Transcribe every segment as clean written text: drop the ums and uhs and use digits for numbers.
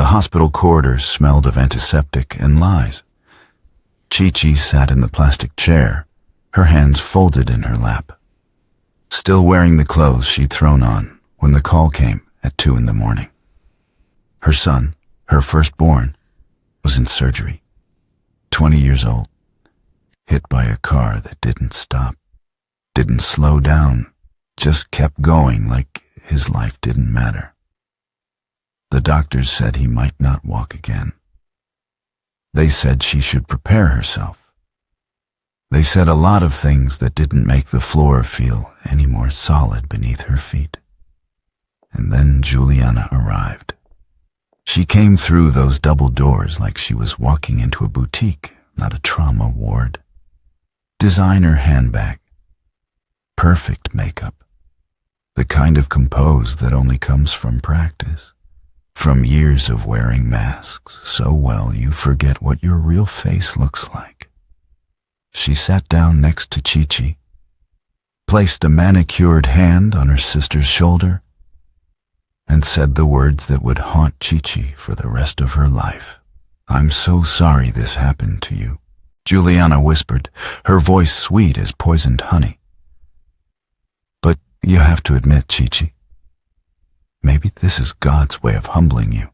hospital corridors smelled of antiseptic and lies. Chichi sat in the plastic chair, her hands folded in her lap, still wearing the clothes she'd thrown on when the call came at 2 a.m. Her son, her firstborn, was in surgery, 20 years old, hit by a car that didn't stop, didn't slow down, just kept going like his life didn't matter. The doctors said he might not walk again. They said she should prepare herself. They said a lot of things that didn't make the floor feel any more solid beneath her feet. And then Juliana arrived. She came through those double doors like she was walking into a boutique, not a trauma ward. Designer handbag. Perfect makeup. The kind of compose that only comes from practice. From years of wearing masks so well you forget what your real face looks like. She sat down next to Chichi, placed a manicured hand on her sister's shoulder, and said the words that would haunt Chichi for the rest of her life. "I'm so sorry this happened to you," Juliana whispered, her voice sweet as poisoned honey. "But you have to admit, Chichi, maybe this is God's way of humbling you."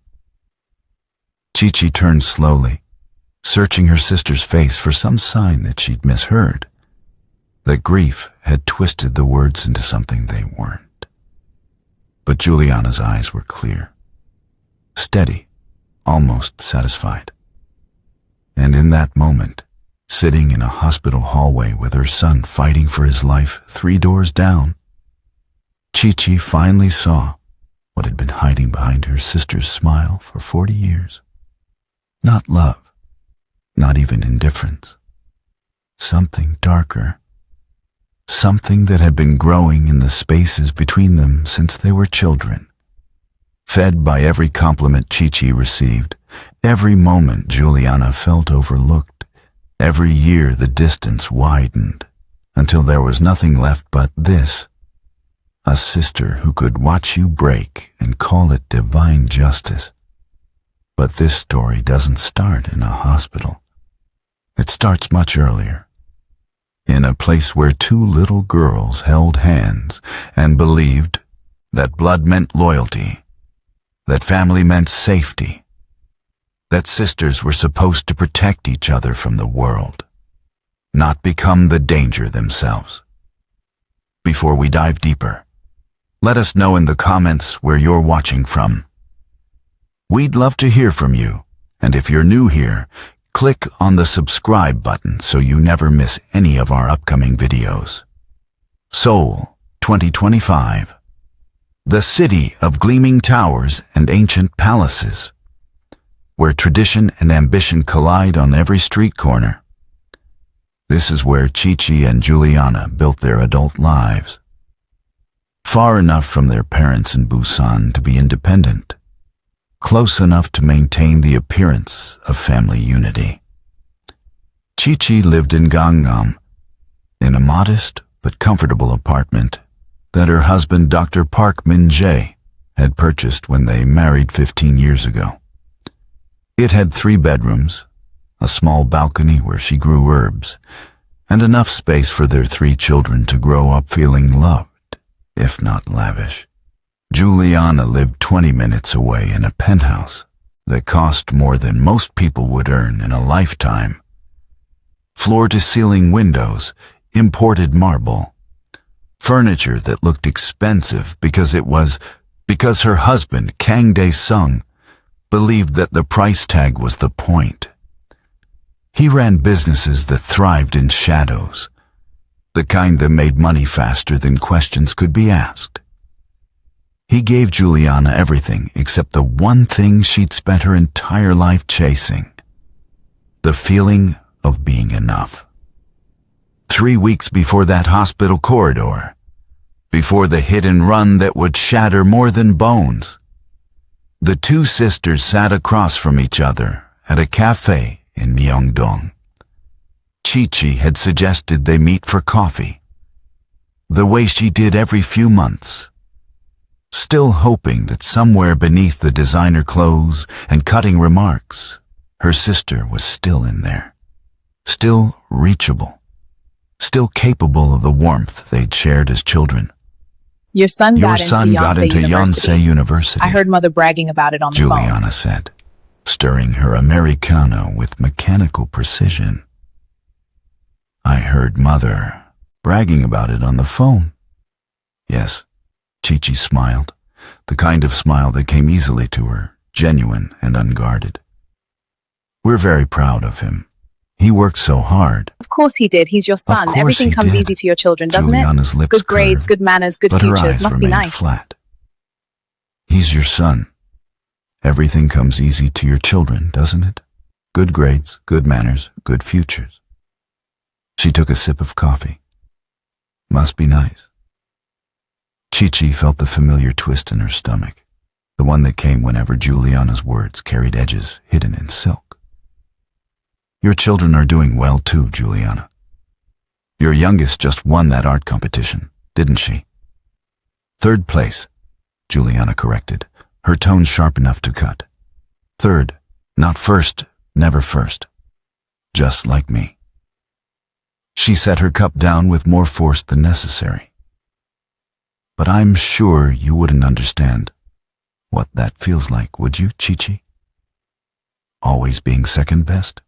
Chichi turned slowly, searching her sister's face for some sign that she'd misheard, that grief had twisted the words into something they weren't. But Juliana's eyes were clear, steady, almost satisfied. And in that moment, sitting in a hospital hallway with her son fighting for his life 3 doors down, Chichi finally saw what had been hiding behind her sister's smile for 40 years. Not love, not even indifference. Something darker. Something that had been growing in the spaces between them since they were children. Fed by every compliment Chichi received, every moment Juliana felt overlooked, every year the distance widened, until there was nothing left but this. A sister who could watch you break and call it divine justice. But this story doesn't start in a hospital. It starts much earlier, in a place where 2 little girls held hands and believed that blood meant loyalty, that family meant safety, that sisters were supposed to protect each other from the world, not become the danger themselves. Before we dive deeper, let us know in the comments where you're watching from. We'd love to hear from you, and if you're new here, click on the subscribe button so you never miss any of our upcoming videos. Seoul, 2025. The city of gleaming towers and ancient palaces, where tradition and ambition collide on every street corner. This is where Chichi and Juliana built their adult lives. Far enough from their parents in Busan to be independent, close enough to maintain the appearance of family unity. Chichi lived in Gangnam, in a modest but comfortable apartment that her husband Dr. Park Min-jae had purchased when they married 15 years ago. It had 3 bedrooms, a small balcony where she grew herbs, and enough space for their 3 children to grow up feeling loved, if not lavish. Juliana lived 20 minutes away in a penthouse that cost more than most people would earn in a lifetime. Floor-to-ceiling windows, imported marble, furniture that looked expensive because her husband, Kang Dae-sung, believed that the price tag was the point. He ran businesses that thrived in shadows, the kind that made money faster than questions could be asked. He gave Juliana everything except the one thing she'd spent her entire life chasing: the feeling of being enough. 3 weeks before that hospital corridor, before the hit and run that would shatter more than bones, the 2 sisters sat across from each other at a cafe in Myeongdong. Chichi had suggested they meet for coffee, the way she did every few months. still hoping that somewhere beneath the designer clothes and cutting remarks, her sister was still in there, still reachable, still capable of the warmth they'd shared as children. Your son got into Yonsei University. I heard mother bragging about it on the phone. Juliana said, stirring her Americano with mechanical precision. I heard mother bragging about it on the phone. Yes, Chichi smiled, the kind of smile that came easily to her, genuine and unguarded. We're very proud of him. He worked so hard. Of course he did. He's your son. Everything comes easy to your children, doesn't Juliana's it? lips Good grades, curved, good manners, good but her futures. eyes Must be remained nice. flat. He's your son. Everything comes easy to your children, doesn't it? Good grades, good manners, good futures. She took a sip of coffee. Must be nice. Chichi felt the familiar twist in her stomach, the one that came whenever Juliana's words carried edges hidden in silk. Your children are doing well too, Juliana. Your youngest just won that art competition, didn't she? 3rd place, Juliana corrected, her tone sharp enough to cut. 3rd, not 1st, never 1st. Just like me. She set her cup down with more force than necessary. But I'm sure you wouldn't understand what that feels like, would you, Chichi? Always being second best?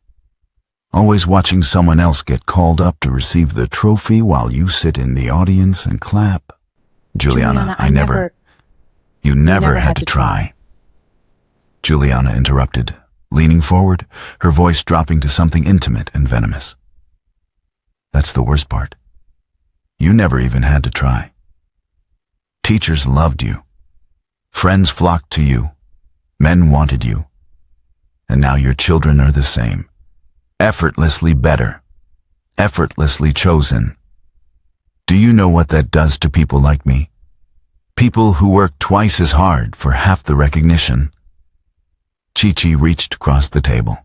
Always watching someone else get called up to receive the trophy while you sit in the audience and clap? Juliana, You never had to try. Juliana interrupted, leaning forward, her voice dropping to something intimate and venomous. That's the worst part. You never even had to try. Teachers loved you. Friends flocked to you. Men wanted you. And now your children are the same. Effortlessly better. Effortlessly chosen. Do you know what that does to people like me? People who work twice as hard for half the recognition. Chichi reached across the table,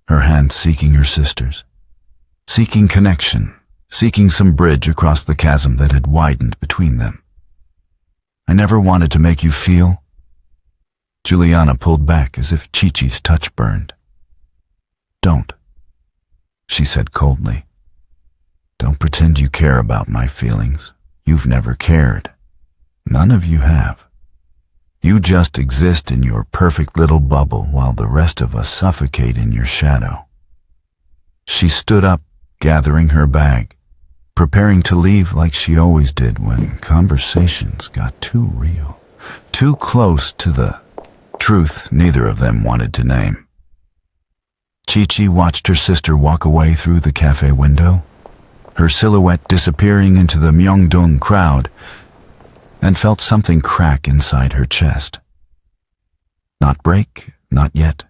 her hand seeking her sister's. Seeking connection, seeking some bridge across the chasm that had widened between them. I never wanted to make you feel. Juliana pulled back as if Chichi's touch burned. Don't, she said coldly. Don't pretend you care about my feelings. You've never cared. None of you have. You just exist in your perfect little bubble while the rest of us suffocate in your shadow. She stood up, gathering her bag, preparing to leave like she always did when conversations got too real, too close to the truth neither of them wanted to name. Chichi watched her sister walk away through the cafe window, her silhouette disappearing into the Myeongdong crowd, and felt something crack inside her chest. Not break, not yet,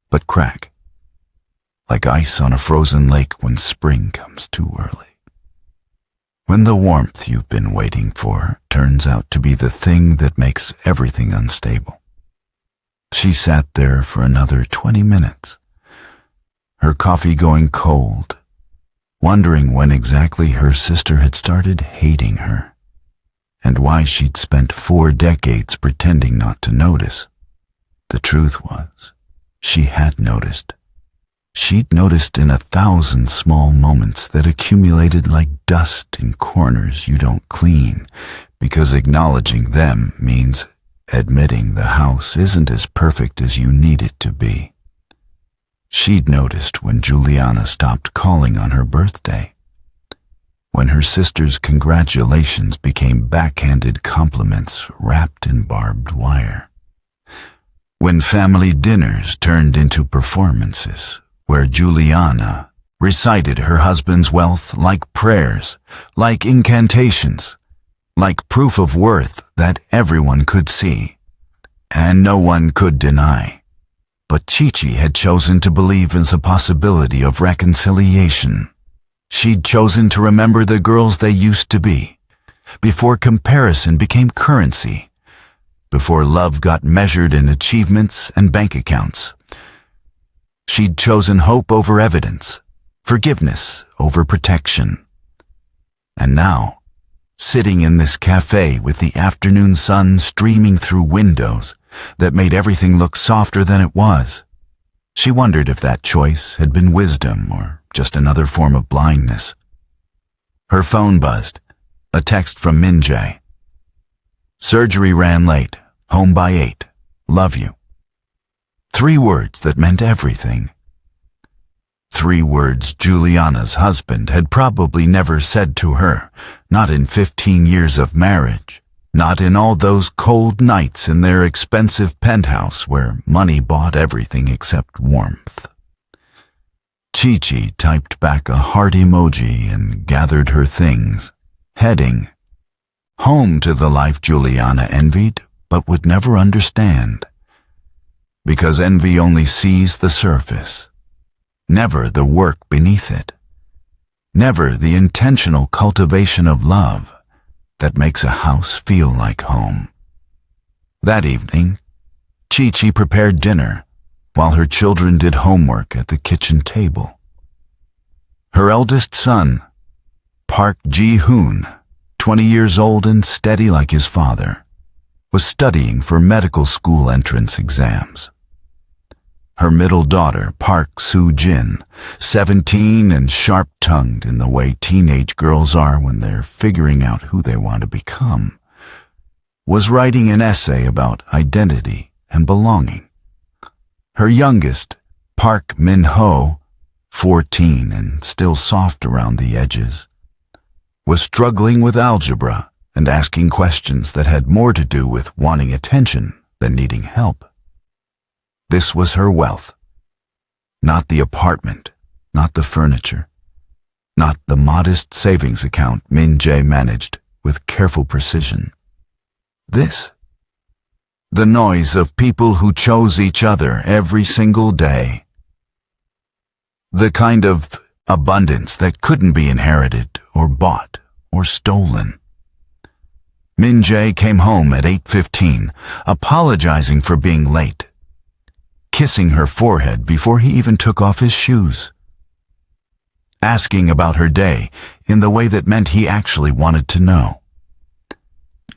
but crack. Like ice on a frozen lake when spring comes too early. When the warmth you've been waiting for turns out to be the thing that makes everything unstable. She sat there for another 20 minutes, her coffee going cold, wondering when exactly her sister had started hating her, and why she'd spent 4 decades pretending not to notice. The truth was, she had noticed. She'd noticed in 1,000 small moments that accumulated like dust in corners you don't clean, because acknowledging them means admitting the house isn't as perfect as you need it to be. She'd noticed when Juliana stopped calling on her birthday, when her sister's congratulations became backhanded compliments wrapped in barbed wire, when family dinners turned into performances where Juliana recited her husband's wealth like prayers, like incantations, like proof of worth that everyone could see, and no one could deny. But Chichi had chosen to believe in the possibility of reconciliation. She'd chosen to remember the girls they used to be, before comparison became currency, before love got measured in achievements and bank accounts. She'd chosen hope over evidence, forgiveness over protection. And now, sitting in this cafe with the afternoon sun streaming through windows that made everything look softer than it was. She wondered if that choice had been wisdom or just another form of blindness. Her phone buzzed, a text from Min-jae. Surgery ran late, home by 8, love you. 3 words that meant everything. 3 words Juliana's husband had probably never said to her, not in 15 years of marriage, not in all those cold nights in their expensive penthouse where money bought everything except warmth. Chichi typed back a heart emoji and gathered her things, heading home to the life Juliana envied but would never understand. Because envy only sees the surface, never the work beneath it, never the intentional cultivation of love that makes a house feel like home. That evening, Chichi prepared dinner while her children did homework at the kitchen table. Her eldest son, Park Ji-hoon, 20 years old and steady like his father, was studying for medical school entrance exams. Her middle daughter, Park Soo-jin, 17 and sharp-tongued in the way teenage girls are when they're figuring out who they want to become, was writing an essay about identity and belonging. Her youngest, Park Min-ho, 14 and still soft around the edges, was struggling with algebra and asking questions that had more to do with wanting attention than needing help. This was her wealth. Not the apartment, not the furniture, not the modest savings account Min-jae managed with careful precision. This, the noise of people who chose each other every single day. The kind of abundance that couldn't be inherited or bought or stolen. Min-jae came home at 8:15, apologizing for being late, kissing her forehead before he even took off his shoes, asking about her day in the way that meant he actually wanted to know.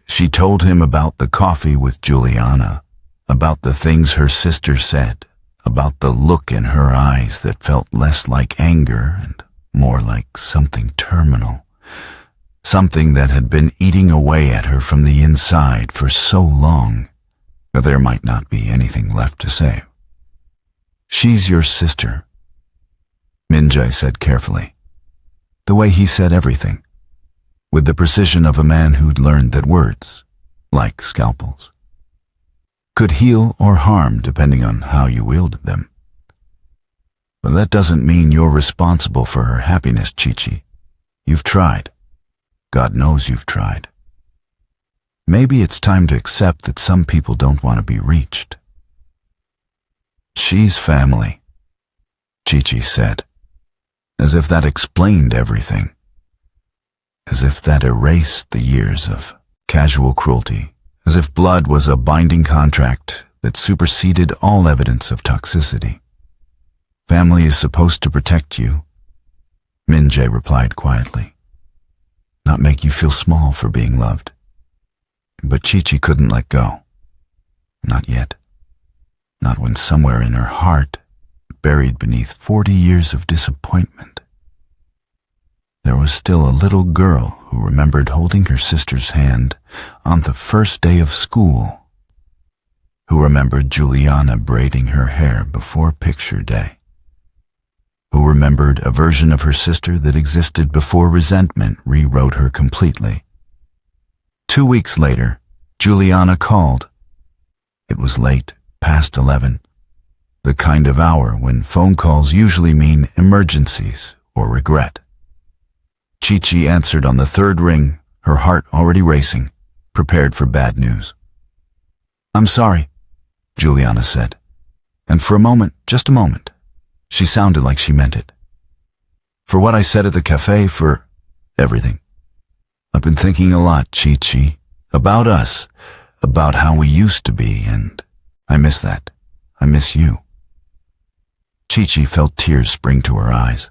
She told him about the coffee with Juliana, about the things her sister said, about the look in her eyes that felt less like anger and more like something terminal, something that had been eating away at her from the inside for so long that there might not be anything left to say. She's your sister, Min-jae said carefully, the way he said everything, with the precision of a man who'd learned that words, like scalpels, could heal or harm depending on how you wielded them. But that doesn't mean you're responsible for her happiness, Chichi. You've tried. God knows you've tried. Maybe it's time to accept that some people don't want to be reached. She's family, Chichi said, as if that explained everything, as if that erased the years of casual cruelty, as if blood was a binding contract that superseded all evidence of toxicity. Family is supposed to protect you, Min-jae replied quietly, not make you feel small for being loved. But Chichi couldn't let go. Not yet. Not when somewhere in her heart, buried beneath 40 years of disappointment, there was still a little girl who remembered holding her sister's hand on the first day of school, who remembered Juliana braiding her hair before picture day, who remembered a version of her sister that existed before resentment rewrote her completely. 2 weeks later, Juliana called. It was late, past 11, the kind of hour when phone calls usually mean emergencies or regret. Chichi answered on the 3rd ring, her heart already racing, prepared for bad news. I'm sorry, Juliana said, and for a moment, just a moment, she sounded like she meant it. For what I said at the cafe, for everything. I've been thinking a lot, Chichi, about us, about how we used to be, and I miss that. I miss you. Chichi felt tears spring to her eyes,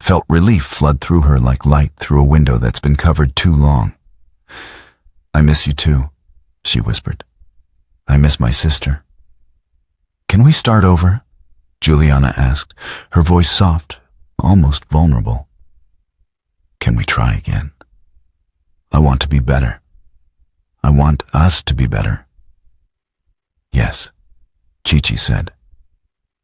felt relief flood through her like light through a window that's been covered too long. I miss you too, she whispered. I miss my sister. Can we start over? Juliana asked, her voice soft, almost vulnerable. Can we try again? I want to be better. I want us to be better. Yes, Chichi said,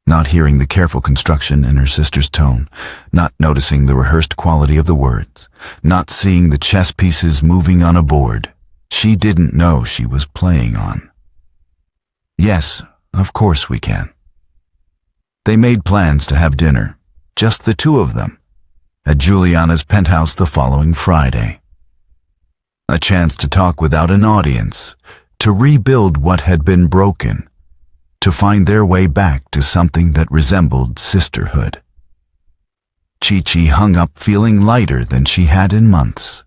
not hearing the careful construction in her sister's tone, not noticing the rehearsed quality of the words, not seeing the chess pieces moving on a board she didn't know she was playing on. Yes, of course we can. They made plans to have dinner, just the two of them, at Juliana's penthouse the following Friday. A chance to talk without an audience, to rebuild what had been broken, to find their way back to something that resembled sisterhood. Chichi hung up feeling lighter than she had in months.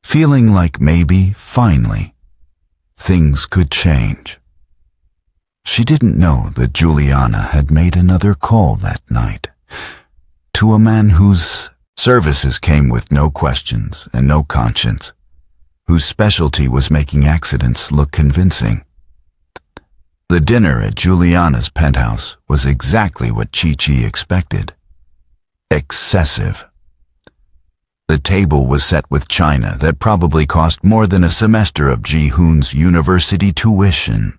Feeling like maybe, finally, things could change. She didn't know that Juliana had made another call that night, to a man whose services came with no questions and no conscience, whose specialty was making accidents look convincing. The dinner at Juliana's penthouse was exactly what Chichi expected. Excessive. The table was set with china that probably cost more than a semester of Ji-hoon's university tuition.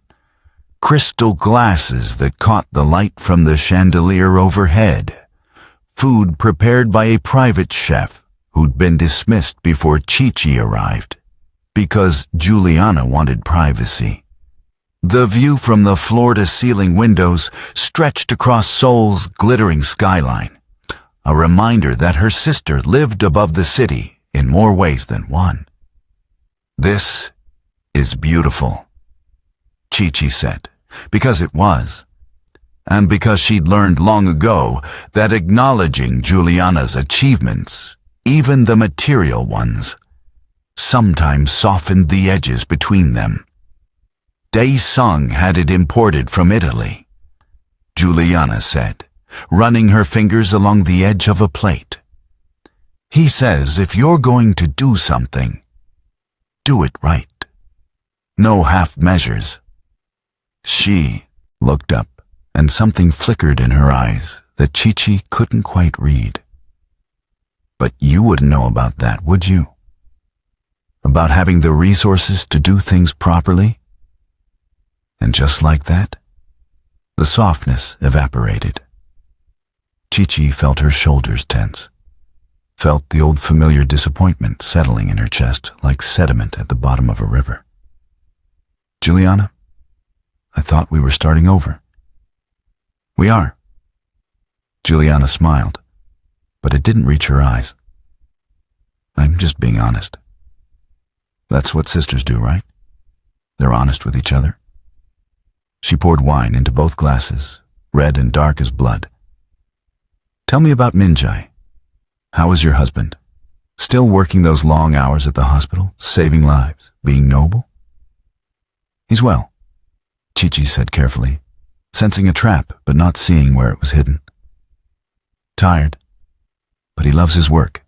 Crystal glasses that caught the light from the chandelier overhead. Food prepared by a private chef who'd been dismissed before Chichi arrived, because Juliana wanted privacy. The view from the floor-to-ceiling windows stretched across Seoul's glittering skyline, a reminder that her sister lived above the city in more ways than one. This is beautiful, Chichi said, because it was, and because she'd learned long ago that acknowledging Juliana's achievements, even the material ones, sometimes softened the edges between them. Dae-sung had it imported from Italy, Juliana said, running her fingers along the edge of a plate. He says if you're going to do something, do it right. No half measures. She looked up, and something flickered in her eyes that Chichi couldn't quite read. But you wouldn't know about that, would you? About having the resources to do things properly? And just like that, the softness evaporated. Chichi felt her shoulders tense, felt the old familiar disappointment settling in her chest like sediment at the bottom of a river. Juliana, I thought we were starting over. We are. Juliana smiled, but it didn't reach her eyes. I'm just being honest. That's what sisters do, right? They're honest with each other. She poured wine into both glasses, red and dark as blood. Tell me about Minjae. How is your husband? Still working those long hours at the hospital, saving lives, being noble? He's well, Chichi said carefully, sensing a trap but not seeing where it was hidden. Tired, but he loves his work.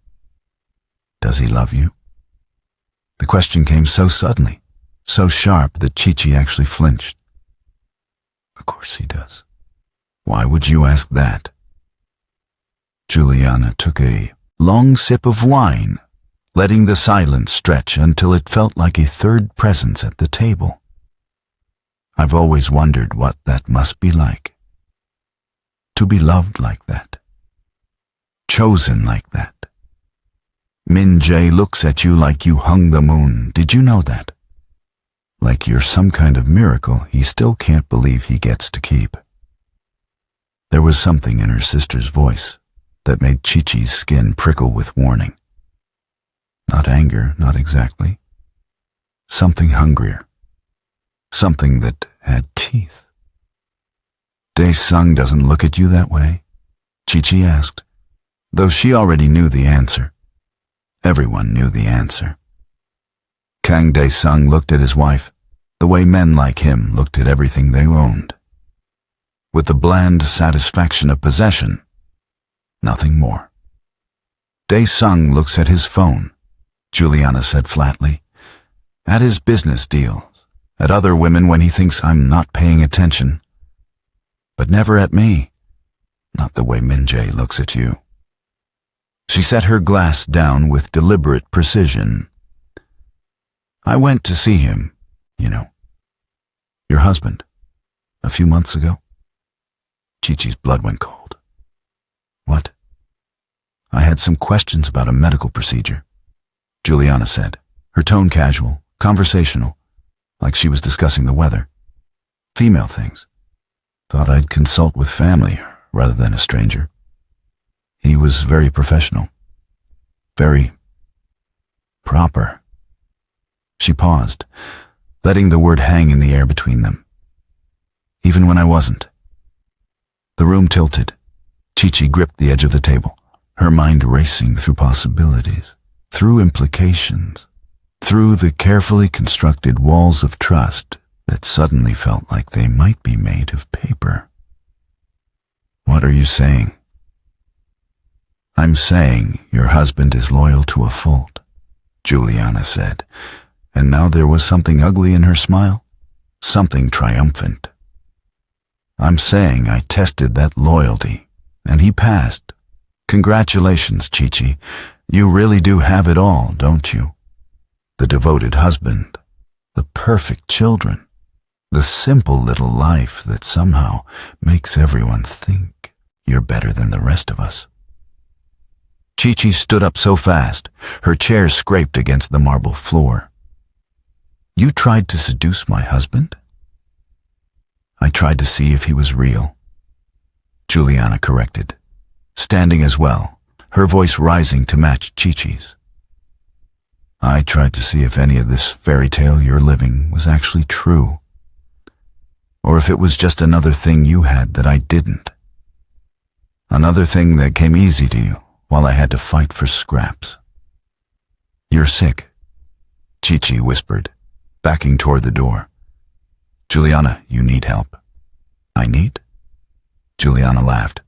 Does he love you? The question came so suddenly, so sharp that Chichi actually flinched. Of course he does. Why would you ask that? Juliana took a long sip of wine, letting the silence stretch until it felt like a third presence at the table. I've always wondered what that must be like. To be loved like that. Chosen like that. Minjae looks at you like you hung the moon. Did you know that? Like you're some kind of miracle he still can't believe he gets to keep. There was something in her sister's voice that made Chichi's skin prickle with warning. Not anger, not exactly. Something hungrier. Something that had teeth. Dae-sung doesn't look at you that way? Chichi asked, though she already knew the answer. Everyone knew the answer. Kang Dae-sung looked at his wife the way men like him looked at everything they owned. With the bland satisfaction of possession, nothing more. Dae-sung looks at his phone, Juliana said flatly, at his business deals, at other women when he thinks I'm not paying attention. But never at me, not the way Min-jae looks at you. She set her glass down with deliberate precision. I went to see him, your husband, a few months ago. Chichi's blood went cold. What? I had some questions about a medical procedure, Juliana said, her tone casual, conversational, like she was discussing the weather. Female things. Thought I'd consult with family rather than a stranger. He was very professional. Very proper. She paused, letting the word hang in the air between them. Even when I wasn't. The room tilted. Chichi gripped the edge of the table, her mind racing through possibilities, through implications, through the carefully constructed walls of trust that suddenly felt like they might be made of paper. What are you saying? I'm saying your husband is loyal to a fault, Juliana said, and now there was something ugly in her smile, something triumphant. I'm saying I tested that loyalty, and he passed. Congratulations, Chichi. You really do have it all, don't you? The devoted husband, the perfect children, the simple little life that somehow makes everyone think you're better than the rest of us. Chichi stood up so fast, her chair scraped against the marble floor. You tried to seduce my husband? I tried to see if he was real, Juliana corrected, standing as well, her voice rising to match Chichi's. I tried to see if any of this fairy tale you're living was actually true, or if it was just another thing you had that I didn't. Another thing that came easy to you while I had to fight for scraps. You're sick, Chichi whispered, backing toward the door. Juliana, you need help. I need? Juliana laughed,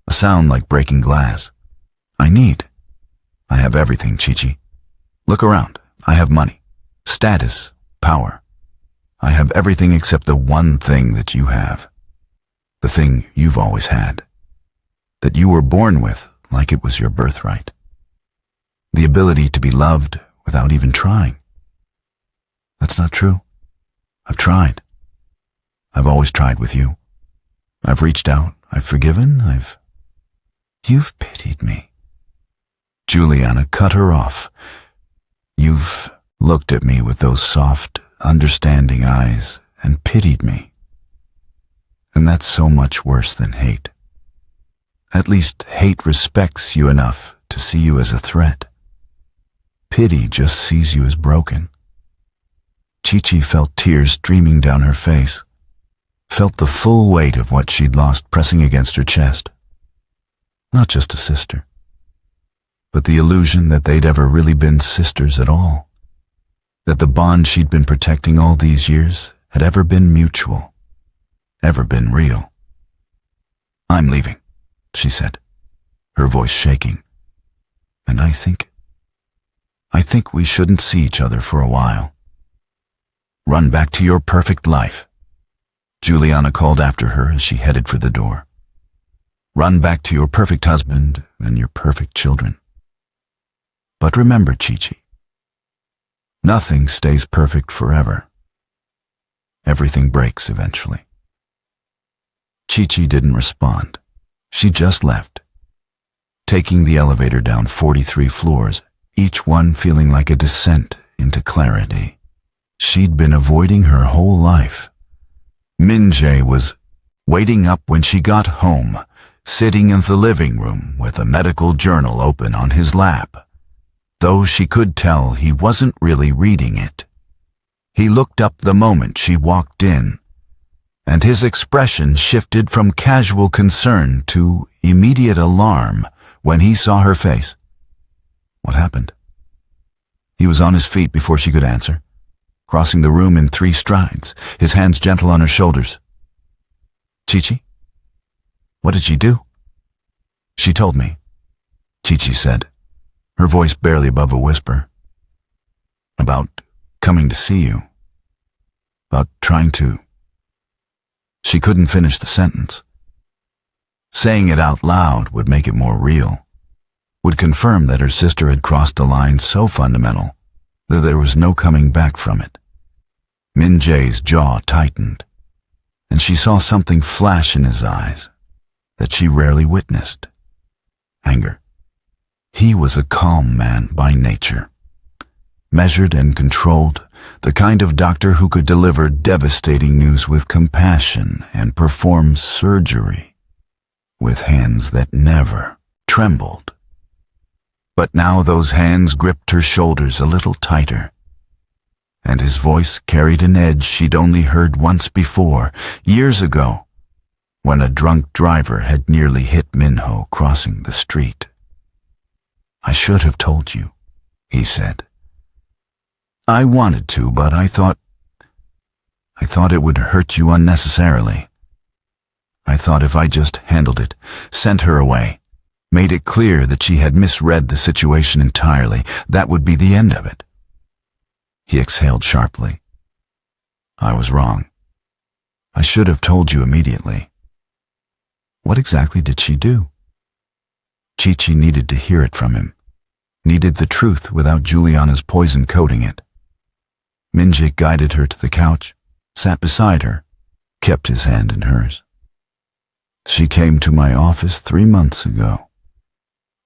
a sound like breaking glass. I need. I have everything, Chichi. Look around. I have money, status, power. I have everything except the one thing that you have. The thing you've always had. That you were born with like it was your birthright. The ability to be loved without even trying. That's not true. I've tried. I've always tried with you. I've reached out. I've forgiven. You've pitied me. Juliana cut her off. You've looked at me with those soft, understanding eyes and pitied me. And that's so much worse than hate. At least hate respects you enough to see you as a threat. Pity just sees you as broken. Chichi felt tears streaming down her face, felt the full weight of what she'd lost pressing against her chest. Not just a sister, but the illusion that they'd ever really been sisters at all, that the bond she'd been protecting all these years had ever been mutual, ever been real. I'm leaving, she said, her voice shaking. And I think we shouldn't see each other for a while. Run back to your perfect life, Juliana called after her as she headed for the door. Run back to your perfect husband and your perfect children. But remember, Chichi, nothing stays perfect forever. Everything breaks eventually. Chichi didn't respond. She just left, taking the elevator down 43 floors, each one feeling like a descent into clarity. She'd been avoiding her whole life. Min-jae was waiting up when she got home, sitting in the living room with a medical journal open on his lap, though she could tell he wasn't really reading it. He looked up the moment she walked in, and his expression shifted from casual concern to immediate alarm when he saw her face. What happened? He was on his feet before she could answer, crossing the room in 3 strides, his hands gentle on her shoulders. Chichi? What did she do? She told me, Chichi said, her voice barely above a whisper. About coming to see you. About trying to. She couldn't finish the sentence. Saying it out loud would make it more real, would confirm that her sister had crossed a line so fundamental that there was no coming back from it. Min Jae's jaw tightened, and she saw something flash in his eyes that she rarely witnessed. Anger. He was a calm man by nature, measured and controlled, the kind of doctor who could deliver devastating news with compassion and perform surgery with hands that never trembled. But now those hands gripped her shoulders a little tighter, and his voice carried an edge she'd only heard once before, years ago, when a drunk driver had nearly hit Minho crossing the street. "I should have told you," he said. "I wanted to, but I thought it would hurt you unnecessarily. I thought if I just handled it, sent her away, made it clear that she had misread the situation entirely, that would be the end of it." He exhaled sharply. "I was wrong. I should have told you immediately." What exactly did she do? Chichi needed to hear it from him, needed the truth without Juliana's poison coating it. Minjae guided her to the couch, sat beside her, kept his hand in hers. "She came to my office 3 months ago.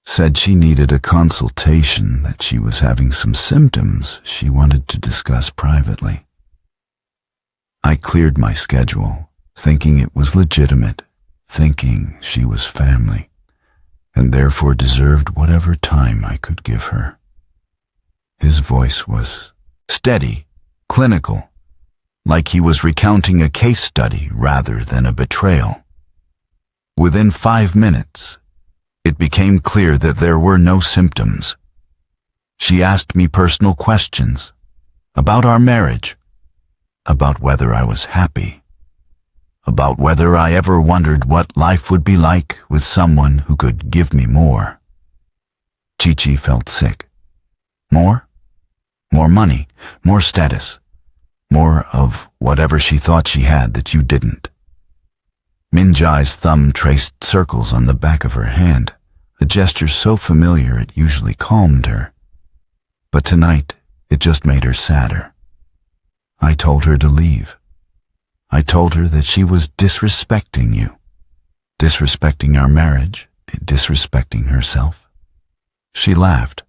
Said she needed a consultation, that she was having some symptoms she wanted to discuss privately. I cleared my schedule, thinking it was legitimate, thinking she was family, and therefore deserved whatever time I could give her." His voice was steady, clinical, like he was recounting a case study rather than a betrayal. Within 5 minutes, it became clear that there were no symptoms. She asked me personal questions about our marriage, about whether I was happy, about whether I ever wondered what life would be like with someone who could give me more. Chichi felt sick. More? More money, more status, more of whatever she thought she had that you didn't. Minjae's thumb traced circles on the back of her hand, a gesture so familiar it usually calmed her. But tonight, it just made her sadder. I told her to leave. I told her that she was disrespecting you, disrespecting our marriage, disrespecting herself. She laughed,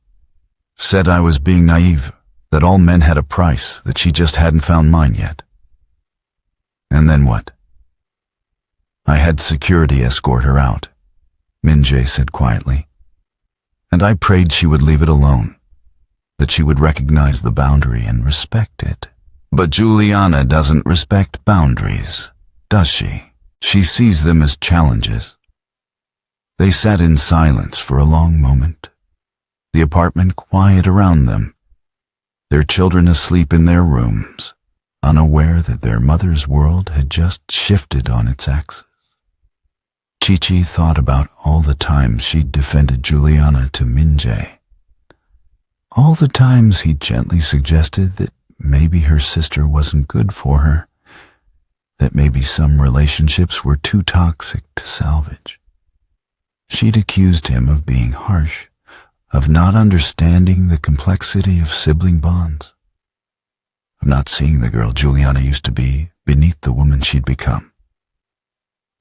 said I was being naive, that all men had a price, that she just hadn't found mine yet. And then what? I had security escort her out, Minjae said quietly, and I prayed she would leave it alone, that she would recognize the boundary and respect it. But Juliana doesn't respect boundaries, does she? She sees them as challenges. They sat in silence for a long moment, the apartment quiet around them, their children asleep in their rooms, unaware that their mother's world had just shifted on its axis. Chichi thought about all the times she'd defended Juliana to Minjae, all the times he gently suggested that maybe her sister wasn't good for her, that maybe some relationships were too toxic to salvage. She'd accused him of being harsh, of not understanding the complexity of sibling bonds, of not seeing the girl Juliana used to be beneath the woman she'd become.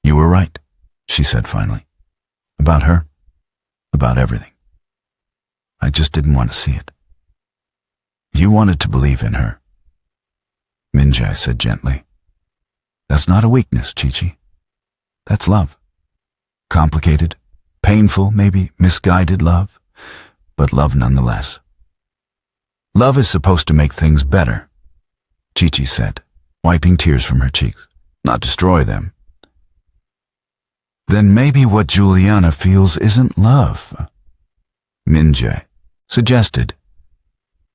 "You were right," she said finally. "About her, about everything. I just didn't want to see it. You wanted to believe in her," Minjae said gently. "That's not a weakness, Chichi. That's love. Complicated, painful, maybe misguided love, but love nonetheless. Love is supposed to make things better," Chichi said, wiping tears from her cheeks, "not destroy them." "Then maybe what Juliana feels isn't love," Minjae suggested.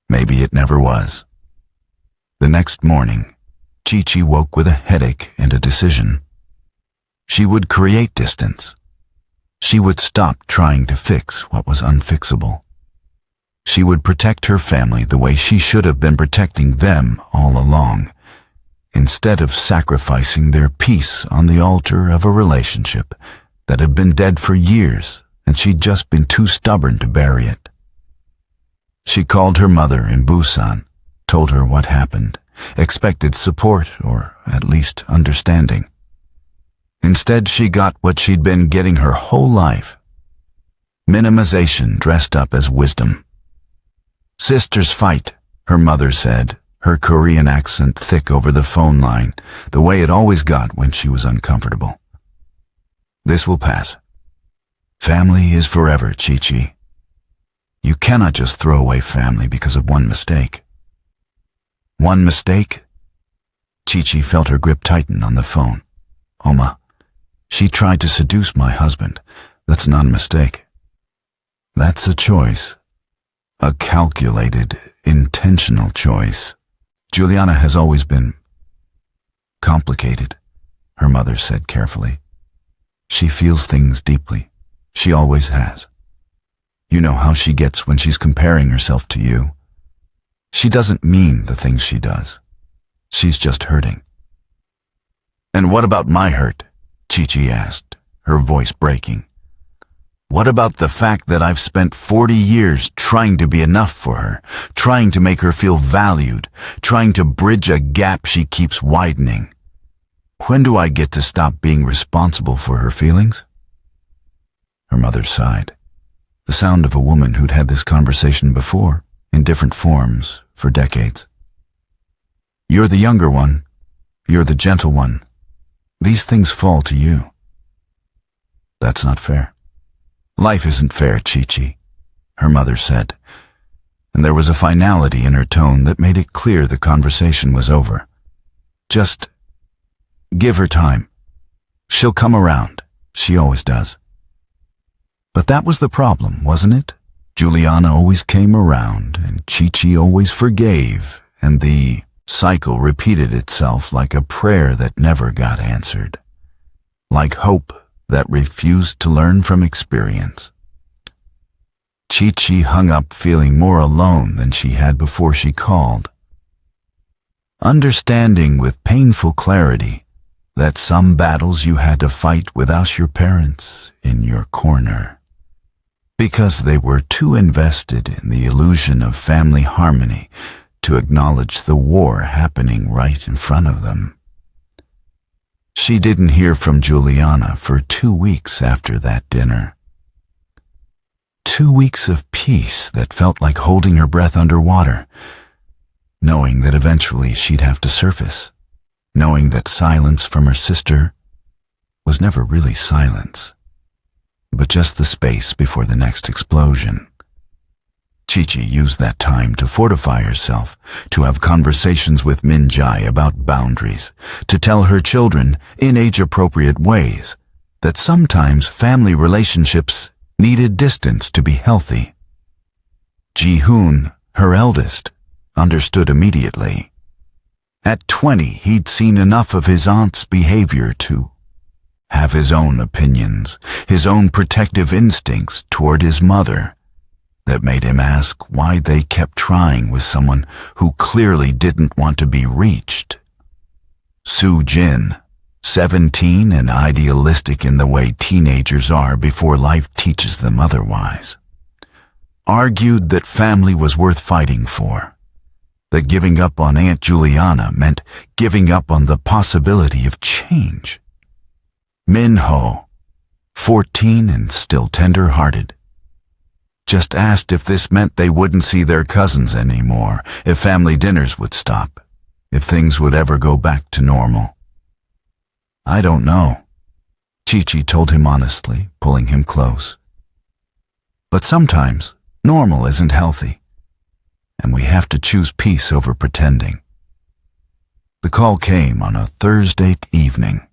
Maybe it never was. The next morning, Chichi woke with a headache and a decision. She would create distance. She would stop trying to fix what was unfixable. She would protect her family the way she should have been protecting them all along, instead of sacrificing their peace on the altar of a relationship that had been dead for years and she'd just been too stubborn to bury it. She called her mother in Busan, told her what happened, expected support or at least understanding. Instead, she got what she'd been getting her whole life: minimization dressed up as wisdom. Sisters fight, her mother said, her Korean accent thick over the phone line, the way it always got when she was uncomfortable. This will pass. Family is forever, Chichi. You cannot just throw away family because of one mistake. One mistake? Chichi felt her grip tighten on the phone. Oma, she tried to seduce my husband. That's not a mistake. That's a choice. A calculated, intentional choice. Juliana has always been complicated, her mother said carefully. She feels things deeply. She always has. You know how she gets when she's comparing herself to you. She doesn't mean the things she does. She's just hurting. And what about my hurt? Chichi asked, her voice breaking. What about the fact that I've spent 40 years trying to be enough for her, trying to make her feel valued, trying to bridge a gap she keeps widening? When do I get to stop being responsible for her feelings? Her mother sighed, the sound of a woman who'd had this conversation before, in different forms, for decades. You're the younger one. You're the gentle one. These things fall to you. That's not fair. Life isn't fair, Chichi, her mother said, and there was a finality in her tone that made it clear the conversation was over. Just give her time. She'll come around. She always does. But that was the problem, wasn't it? Juliana always came around, and Chichi always forgave, and the cycle repeated itself like a prayer that never got answered, like hope that refused to learn from experience. Chichi hung up feeling more alone than she had before she called, understanding with painful clarity that some battles you had to fight without your parents in your corner, because they were too invested in the illusion of family harmony to acknowledge the war happening right in front of them. She didn't hear from Juliana for 2 weeks after that dinner. 2 weeks of peace that felt like holding her breath underwater, knowing that eventually she'd have to surface, knowing that silence from her sister was never really silence, but just the space before the next explosion. Chichi used that time to fortify herself, to have conversations with Minjai about boundaries, to tell her children, in age-appropriate ways, that sometimes family relationships needed distance to be healthy. Ji-hoon, her eldest, understood immediately. At 20, he'd seen enough of his aunt's behavior to have his own opinions, his own protective instincts toward his mother, that made him ask why they kept trying with someone who clearly didn't want to be reached. Soo Jin, 17 and idealistic in the way teenagers are before life teaches them otherwise, argued that family was worth fighting for, that giving up on Aunt Juliana meant giving up on the possibility of change. Min-ho, 14 and still tender-hearted, just asked if this meant they wouldn't see their cousins anymore, if family dinners would stop, if things would ever go back to normal. I don't know, Chichi told him honestly, pulling him close. But sometimes, normal isn't healthy, and we have to choose peace over pretending. The call came on a Thursday evening.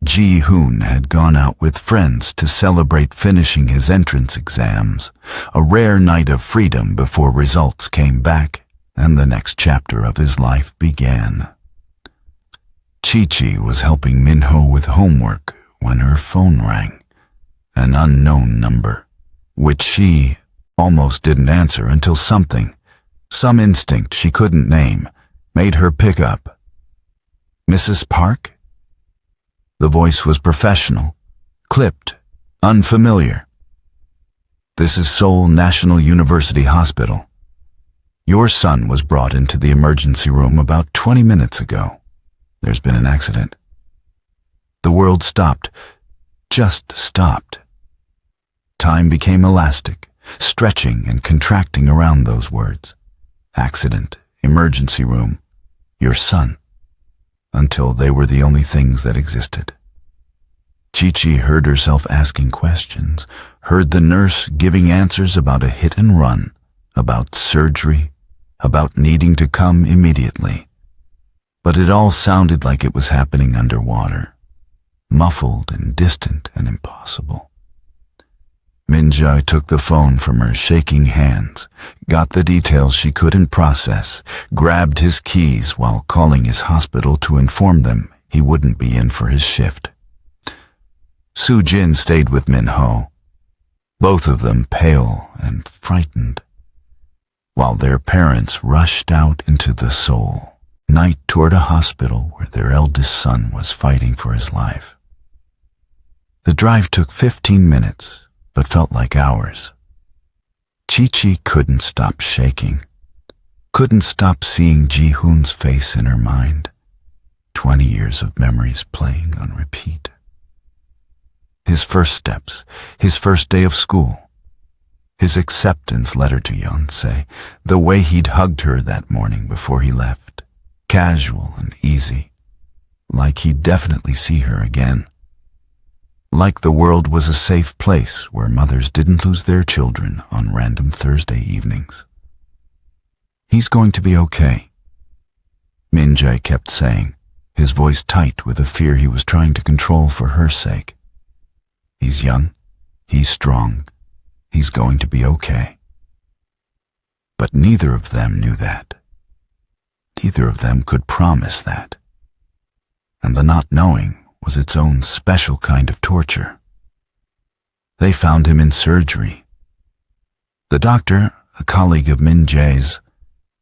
Ji-hoon had gone out with friends to celebrate finishing his entrance exams, a rare night of freedom before results came back and the next chapter of his life began. Chichi was helping Minho with homework when her phone rang, an unknown number, which she, almost didn't answer until something, some instinct she couldn't name, made her pick up. "Mrs. Park?" The voice was professional, clipped, unfamiliar. "This is Seoul National University Hospital. Your son was brought into the emergency room about 20 minutes ago. There's been an accident." The world stopped, just stopped. Time became elastic, stretching and contracting around those words. Accident, emergency room, your son, until they were the only things that existed. Chichi heard herself asking questions, heard the nurse giving answers about a hit and run, about surgery, about needing to come immediately. But it all sounded like it was happening underwater, muffled and distant and impossible. Min-jae took the phone from her shaking hands, got the details she couldn't process, grabbed his keys while calling his hospital to inform them he wouldn't be in for his shift. Soo-jin stayed with Min-ho, both of them pale and frightened, while their parents rushed out into the Seoul night toward a hospital where their eldest son was fighting for his life. The drive took 15 minutes, but felt like hours. Chichi couldn't stop shaking, couldn't stop seeing Ji-hoon's face in her mind, 20 years of memories playing on repeat. His first steps, his first day of school, his acceptance letter to Yeonsei, the way he'd hugged her that morning before he left, casual and easy, like he'd definitely see her again. Like the world was a safe place where mothers didn't lose their children on random Thursday evenings. "He's going to be okay," Min-jae kept saying, his voice tight with a fear he was trying to control for her sake. "He's young, he's strong, he's going to be okay." But neither of them knew that. Neither of them could promise that. And the not knowing was its own special kind of torture. They found him in surgery. The doctor, a colleague of Min-jae's,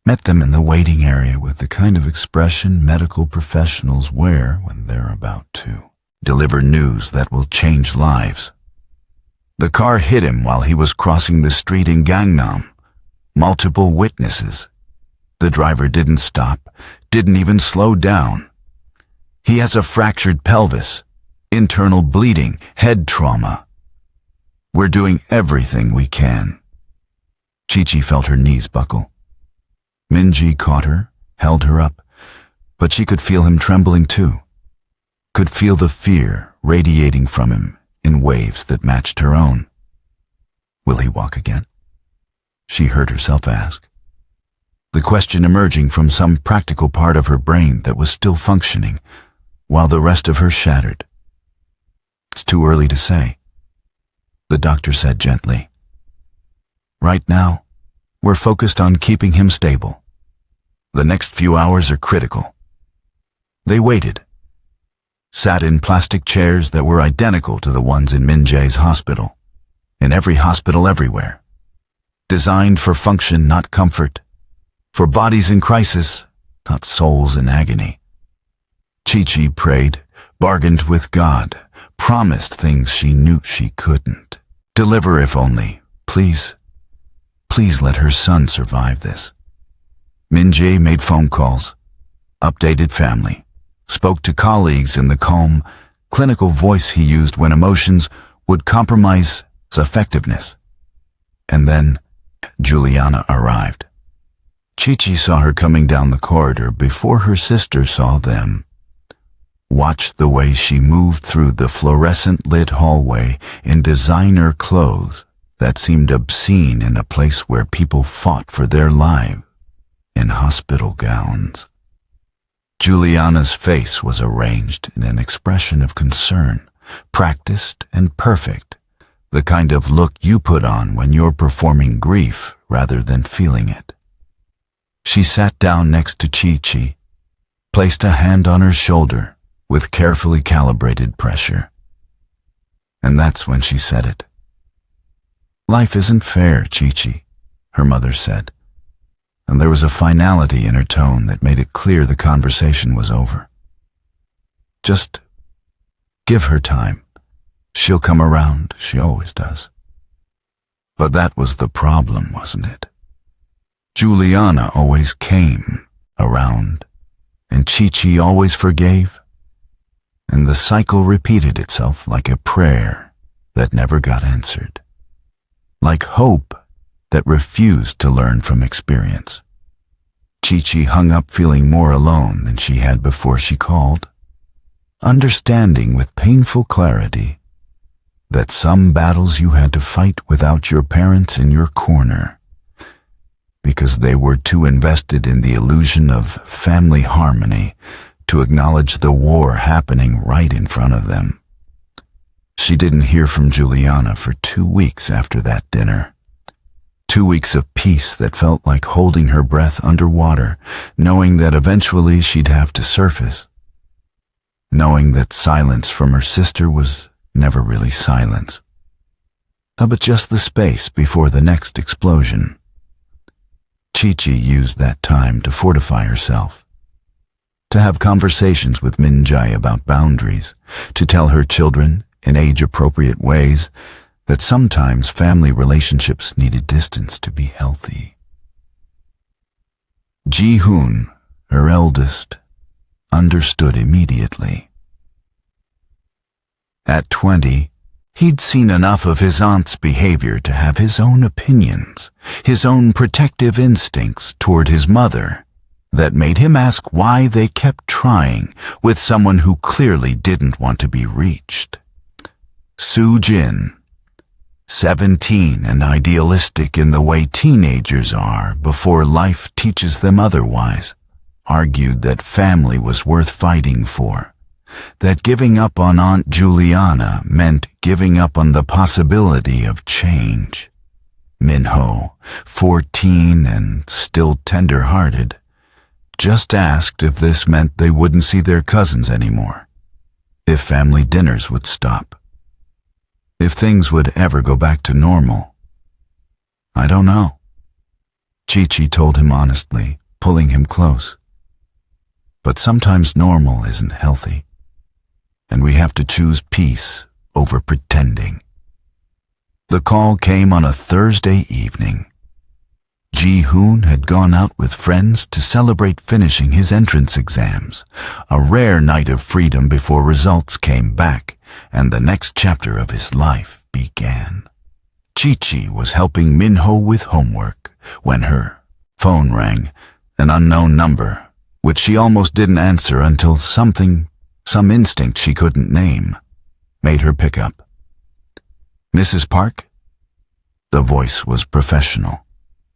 met them in the waiting area with the kind of expression medical professionals wear when they're about to deliver news that will change lives. The car hit him while he was crossing the street in Gangnam. Multiple witnesses. The driver didn't stop, didn't even slow down. He has a fractured pelvis, internal bleeding, head trauma. We're doing everything we can. Chichi felt her knees buckle. Min-jae caught her, held her up, but she could feel him trembling too. Could feel the fear radiating from him in waves that matched her own. Will he walk again? She heard herself ask. The question emerging from some practical part of her brain that was still functioning, while the rest of her shattered. "It's too early to say," the doctor said gently. "Right now, we're focused on keeping him stable. The next few hours are critical." They waited, sat in plastic chairs that were identical to the ones in Min-jae's hospital, in every hospital everywhere. Designed for function, not comfort. For bodies in crisis, not souls in agony. Chichi prayed, bargained with God, promised things she knew she couldn't. Deliver if only, please. Please let her son survive this. Min-jae made phone calls, updated family, spoke to colleagues in the calm, clinical voice he used when emotions would compromise his effectiveness. And then Juliana arrived. Chichi saw her coming down the corridor before her sister saw them. Watched the way she moved through the fluorescent-lit hallway in designer clothes that seemed obscene in a place where people fought for their lives, in hospital gowns. Juliana's face was arranged in an expression of concern, practiced and perfect, the kind of look you put on when you're performing grief rather than feeling it. She sat down next to Chichi, placed a hand on her shoulder with carefully calibrated pressure. And that's when she said it. Life isn't fair, Chichi, her mother said, and there was a finality in her tone that made it clear the conversation was over. Just give her time. She'll come around, she always does. But that was the problem, wasn't it? Juliana always came around, and Chichi always forgave, and the cycle repeated itself like a prayer that never got answered, like hope that refused to learn from experience. Chichi hung up feeling more alone than she had before she called, understanding with painful clarity that some battles you had to fight without your parents in your corner because they were too invested in the illusion of family harmony to acknowledge the war happening right in front of them. She didn't hear from Juliana for 2 weeks after that dinner. 2 weeks of peace that felt like holding her breath underwater, knowing that eventually she'd have to surface. Knowing that silence from her sister was never really silence, but just the space before the next explosion. Chichi used that time to fortify herself, to have conversations with Minjai about boundaries, to tell her children in age-appropriate ways that sometimes family relationships needed distance to be healthy. Ji-hoon, her eldest, understood immediately. At 20, he'd seen enough of his aunt's behavior to have his own opinions, his own protective instincts toward his mother, that made him ask why they kept trying with someone who clearly didn't want to be reached. Soo-jin, 17 and idealistic in the way teenagers are before life teaches them otherwise, argued that family was worth fighting for, that giving up on Aunt Juliana meant giving up on the possibility of change. Minho, 14 and still tender-hearted, just asked if this meant they wouldn't see their cousins anymore, if family dinners would stop, if things would ever go back to normal. I don't know, Chichi told him honestly, pulling him close. But sometimes normal isn't healthy, and we have to choose peace over pretending. The call came on a Thursday evening. Ji-hoon had gone out with friends to celebrate finishing his entrance exams, a rare night of freedom before results came back and the next chapter of his life began. Chichi was helping Minho with homework when her phone rang, an unknown number, which she almost didn't answer until some instinct she couldn't name, made her pick up. Mrs. Park? The voice was professional,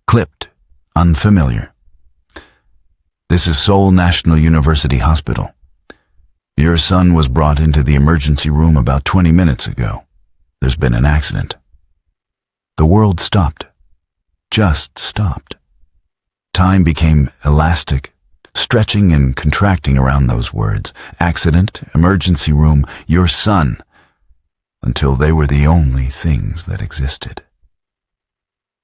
clipped, unfamiliar. This is Seoul National University Hospital. Your son was brought into the emergency room about 20 minutes ago. There's been an accident. The world stopped. Just stopped. Time became elastic, stretching and contracting around those words. Accident, emergency room, your son, until they were the only things that existed.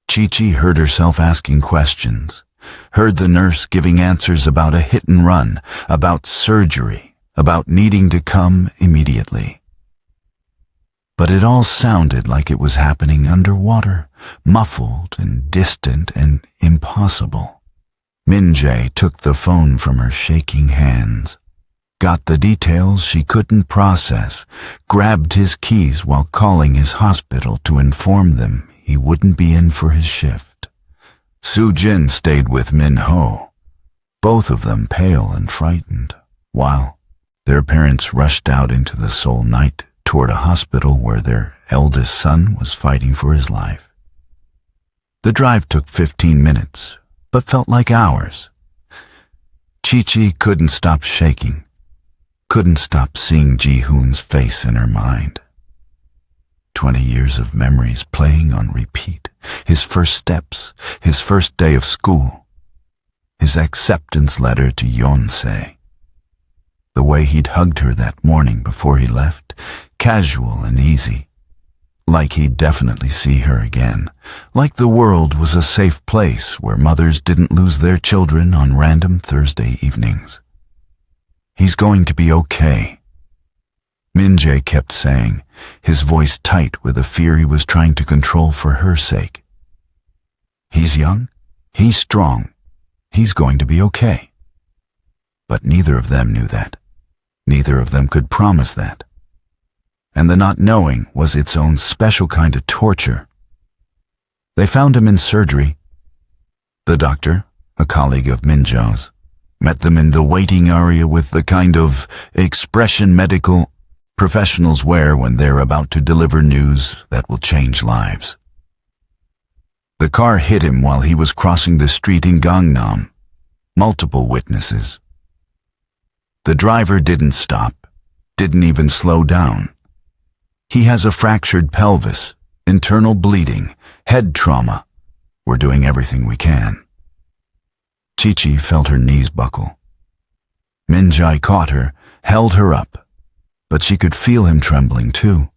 Chichi heard herself asking questions, heard the nurse giving answers about a hit and run, about surgery, about needing to come immediately. But it all sounded like it was happening underwater, muffled and distant and impossible. Minjae took the phone from her shaking hands, got the details she couldn't process, grabbed his keys while calling his hospital to inform them he wouldn't be in for his shift. Soo-jin stayed with Minho, both of them pale and frightened, while their parents rushed out into the Seoul night toward a hospital where their eldest son was fighting for his life. The drive took 15 minutes, but felt like hours. Chichi couldn't stop shaking, couldn't stop seeing Ji-hoon's face in her mind. 20 years of memories playing on repeat, his first steps, his first day of school, his acceptance letter to Yonsei, the way he'd hugged her that morning before he left, casual and easy, like he'd definitely see her again, like the world was a safe place where mothers didn't lose their children on random Thursday evenings. He's going to be okay. Min-jae kept saying, his voice tight with a fear he was trying to control for her sake. He's young, he's strong, he's going to be okay. But neither of them knew that. Neither of them could promise that. And the not knowing was its own special kind of torture. They found him in surgery. The doctor, a colleague of Min-jae's, met them in the waiting area with the kind of expression medical professionals wear when they're about to deliver news that will change lives. The car hit him while he was crossing the street in Gangnam. Multiple witnesses. The driver didn't stop, didn't even slow down. He has a fractured pelvis, internal bleeding, head trauma. We're doing everything we can. Chichi felt her knees buckle. Min-jae caught her, held her up, but she could feel him trembling too.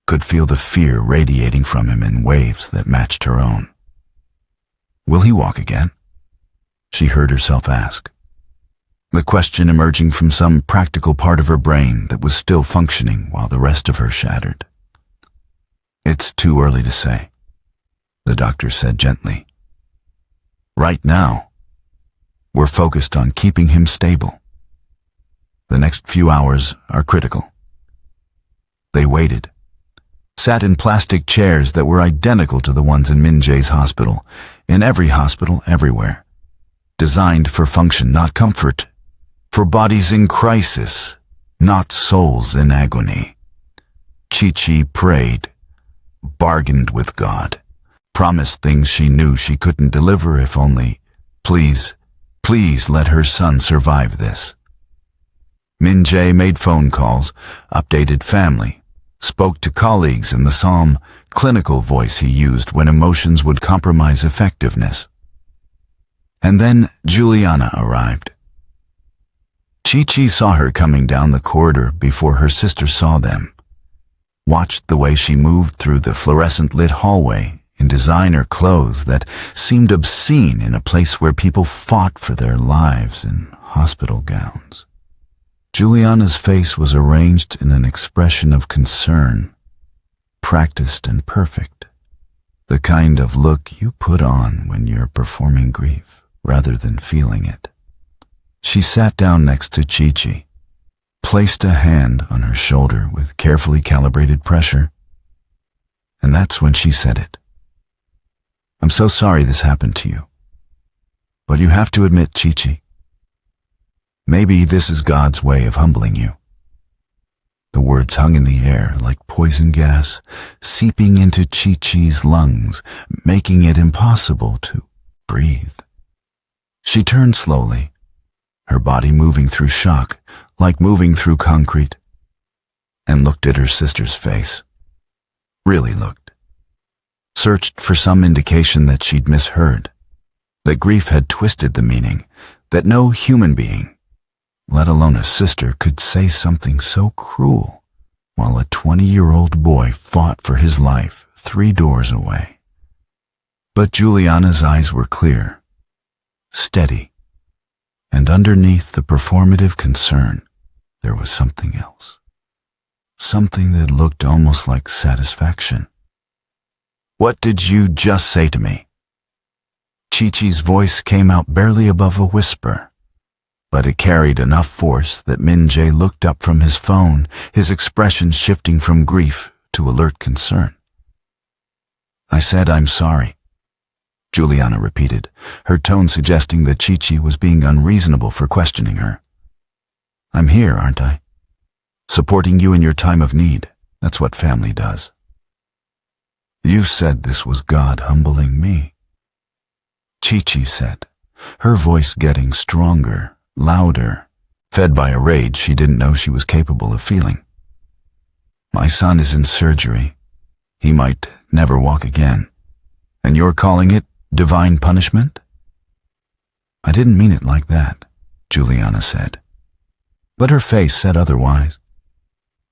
Could feel the fear radiating from him in waves that matched her own. Will he walk again? She heard herself ask. The question emerging from some practical part of her brain that was still functioning while the rest of her shattered. It's too early to say, the doctor said gently. Right now, we're focused on keeping him stable. The next few hours are critical. They waited, sat in plastic chairs that were identical to the ones in Min-jae's hospital, in every hospital everywhere. Designed for function, not comfort. For bodies in crisis, not souls in agony. Chichi prayed, bargained with God, promised things she knew she couldn't deliver if only, please let her son survive this. Min-jae made phone calls, updated family, spoke to colleagues in the calm, clinical voice he used when emotions would compromise effectiveness. And then Juliana arrived. Chichi saw her coming down the corridor before her sister saw them, watched the way she moved through the fluorescent-lit hallway in designer clothes that seemed obscene in a place where people fought for their lives in hospital gowns. Juliana's face was arranged in an expression of concern, practiced and perfect, the kind of look you put on when you're performing grief rather than feeling it. She sat down next to Chichi, placed a hand on her shoulder with carefully calibrated pressure, and that's when she said it. I'm so sorry this happened to you, but you have to admit, Chichi, maybe this is God's way of humbling you. The words hung in the air like poison gas, seeping into Chichi's lungs, making it impossible to breathe. She turned slowly, her body moving through shock, like moving through concrete, and looked at her sister's face. Really looked. Searched for some indication that she'd misheard, that grief had twisted the meaning, that no human being, let alone a sister, could say something so cruel while a 20-year-old boy fought for his life 3 doors away. But Juliana's eyes were clear, steady, and underneath the performative concern, there was something else. Something that looked almost like satisfaction. What did you just say to me? Chichi's voice came out barely above a whisper, but it carried enough force that Min-jae looked up from his phone, his expression shifting from grief to alert concern. I said I'm sorry, Juliana repeated, her tone suggesting that Chichi was being unreasonable for questioning her. I'm here, aren't I? Supporting you in your time of need. That's what family does. You said this was God humbling me, Chichi said, her voice getting stronger, louder, fed by a rage she didn't know she was capable of feeling. My son is in surgery. He might never walk again. And you're calling it divine punishment? I didn't mean it like that, Juliana said. But her face said otherwise.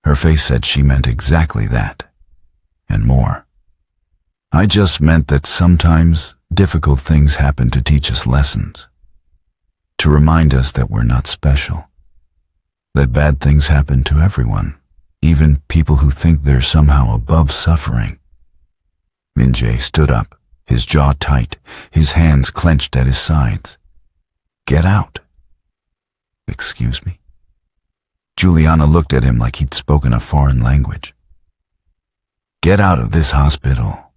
Her face said she meant exactly that. and more. I just meant that sometimes difficult things happen to teach us lessons, to remind us that we're not special, that bad things happen to everyone, even people who think they're somehow above suffering. Min-jae stood up, his jaw tight, his hands clenched at his sides. Get out. Excuse me? Juliana looked at him like he'd spoken a foreign language. Get out of this hospital,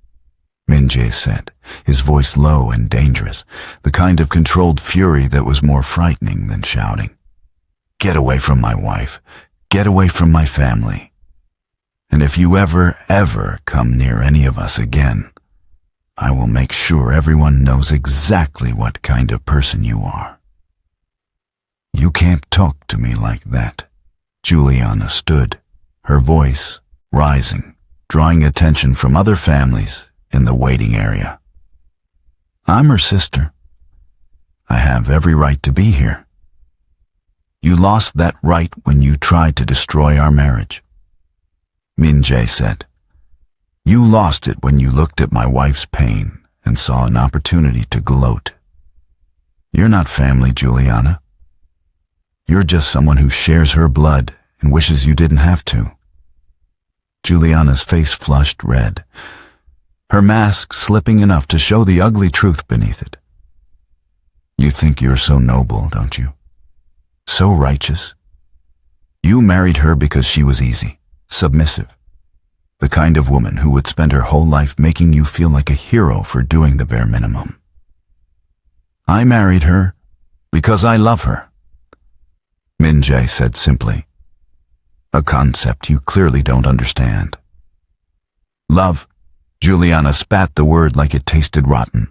Min-jae said, his voice low and dangerous, the kind of controlled fury that was more frightening than shouting. Get away from my wife. Get away from my family. And if you ever come near any of us again, I will make sure everyone knows exactly what kind of person you are. You can't talk to me like that. Juliana stood, her voice rising, drawing attention from other families in the waiting area. I'm her sister. I have every right to be here. You lost that right when you tried to destroy our marriage. Min-jae said, You lost it when you looked at my wife's pain and saw an opportunity to gloat. You're not family, Juliana. You're just someone who shares her blood and wishes you didn't have to. Juliana's face flushed red, her mask slipping enough to show the ugly truth beneath it. You think you're so noble, don't you? So righteous. You married her because she was easy, submissive, the kind of woman who would spend her whole life making you feel like a hero for doing the bare minimum. I married her because I love her, Min-jae said simply, a concept you clearly don't understand. Love, Juliana spat the word like it tasted rotten.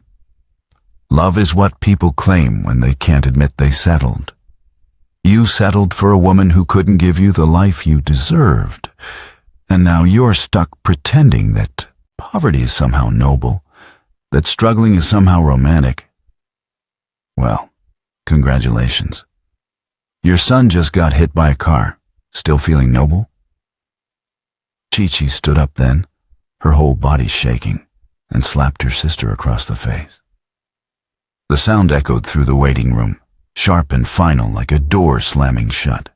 Love is what people claim when they can't admit they settled. You settled for a woman who couldn't give you the life you deserved, and now you're stuck pretending that poverty is somehow noble, that struggling is somehow romantic. Well, congratulations. Your son just got hit by a car. Still feeling noble? Chichi stood up then, her whole body shaking, and slapped her sister across the face. The sound echoed through the waiting room, sharp and final like a door slamming shut.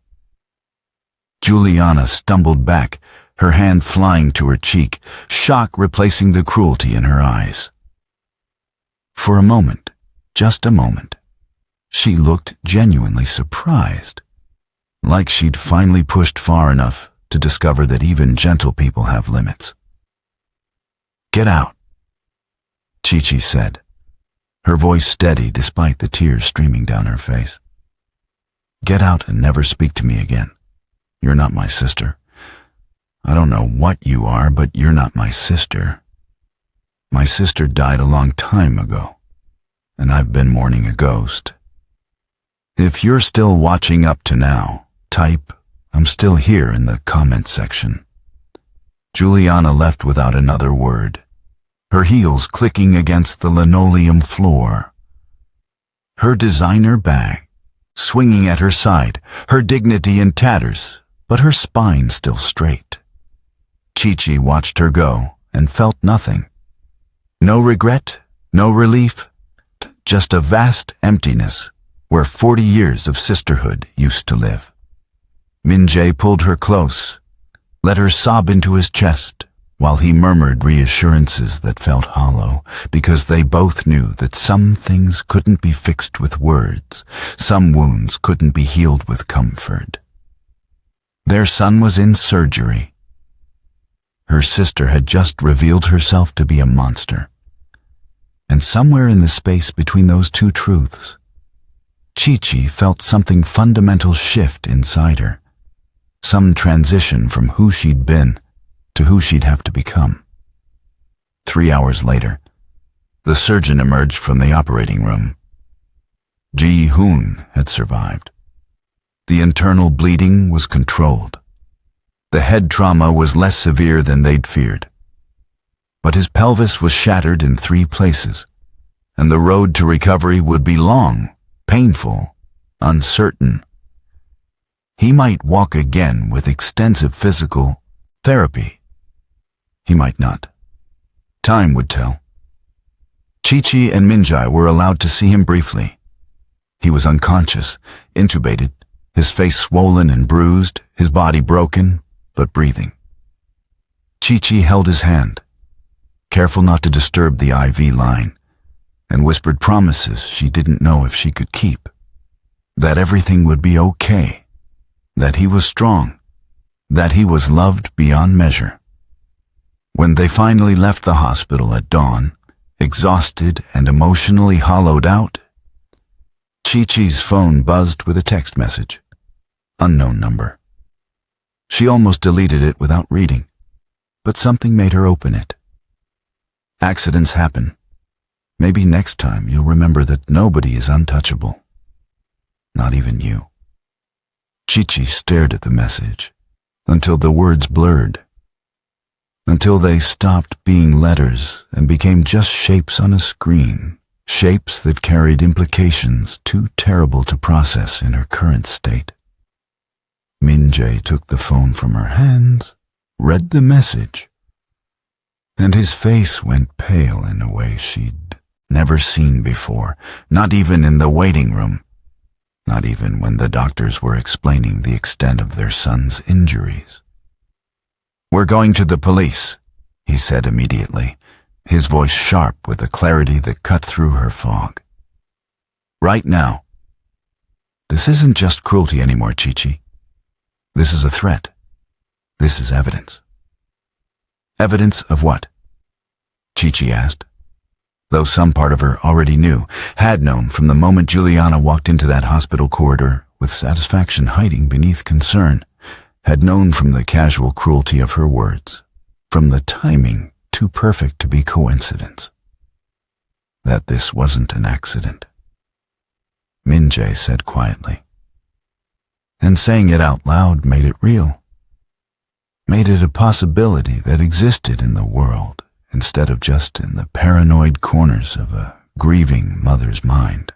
Juliana stumbled back, her hand flying to her cheek, shock replacing the cruelty in her eyes. For a moment, just a moment, she looked genuinely surprised, like she'd finally pushed far enough to discover that even gentle people have limits. Get out, Chichi said, her voice steady despite the tears streaming down her face. Get out and never speak to me again. You're not my sister. I don't know what you are, but you're not my sister. My sister died a long time ago, and I've been mourning a ghost. If you're still watching up to now, type, I'm still here in the comment section. Juliana left without another word, her heels clicking against the linoleum floor. Her designer bag swinging at her side, her dignity in tatters, but her spine still straight. Chichi watched her go and felt nothing. No regret, no relief, just a vast emptiness where 40 years of sisterhood used to live. Min-jae pulled her close, let her sob into his chest, while he murmured reassurances that felt hollow, because they both knew that some things couldn't be fixed with words, some wounds couldn't be healed with comfort. Their son was in surgery. Her sister had just revealed herself to be a monster. And somewhere in the space between those two truths, Chichi felt something fundamental shift inside her, some transition from who she'd been to who she'd have to become. 3 hours later, the surgeon emerged from the operating room. Ji-hoon had survived. The internal bleeding was controlled. The head trauma was less severe than they'd feared. But his pelvis was shattered in 3 places, and the road to recovery would be long, painful, uncertain. He might walk again with extensive physical therapy, He might not. Time would tell. Chichi and Minjai were allowed to see him briefly. He was unconscious, intubated, his face swollen and bruised, his body broken, but breathing. Chichi held his hand, careful not to disturb the IV line, and whispered promises she didn't know if she could keep. That everything would be okay, that he was strong, that he was loved beyond measure. When they finally left the hospital at dawn, exhausted and emotionally hollowed out, Chichi's phone buzzed with a text message. Unknown number. She almost deleted it without reading, but something made her open it. Accidents happen. Maybe next time you'll remember that nobody is untouchable. Not even you. Chichi stared at the message until the words blurred, until they stopped being letters and became just shapes on a screen, shapes that carried implications too terrible to process in her current state. Minjai took the phone from her hands, read the message, and his face went pale in a way she'd never seen before, not even in the waiting room, not even when the doctors were explaining the extent of their son's injuries. "We're going to the police," he said immediately, his voice sharp with a clarity that cut through her fog. "Right now. This isn't just cruelty anymore, Chichi. This is a threat. This is evidence." "Evidence of what?" Chichi asked, though some part of her already knew, had known from the moment Juliana walked into that hospital corridor with satisfaction hiding beneath concern, had known from the casual cruelty of her words, from the timing too perfect to be coincidence, that this wasn't an accident. Minjai said quietly. And saying it out loud made it real, made it a possibility that existed in the world instead of just in the paranoid corners of a grieving mother's mind.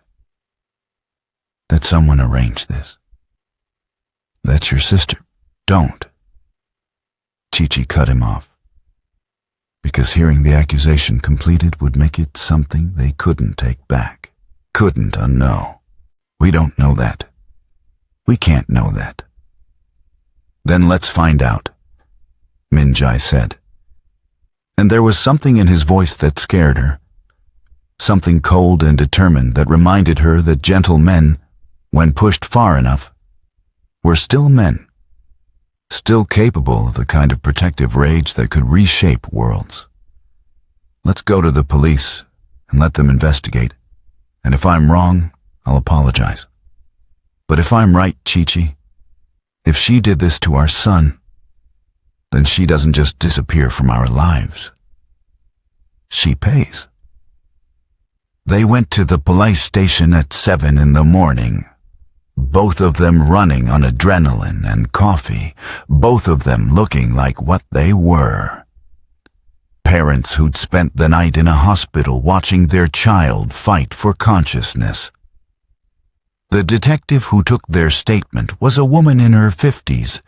That someone arranged this. That's your sister. Don't. Chichi cut him off, because hearing the accusation completed would make it something they couldn't take back, couldn't unknow. We don't know that. We can't know that. Then let's find out, Minjai said. And there was something in his voice that scared her, something cold and determined that reminded her that gentle men, when pushed far enough, were still men, still capable of the kind of protective rage that could reshape worlds. Let's go to the police and let them investigate, and if I'm wrong, I'll apologize. But if I'm right, Chichi, if she did this to our son, then she doesn't just disappear from our lives. She pays. They went to the police station at 7 in the morning, both of them running on adrenaline and coffee, both of them looking like what they were. Parents who'd spent the night in a hospital watching their child fight for consciousness. The detective who took their statement was a woman in her 50s,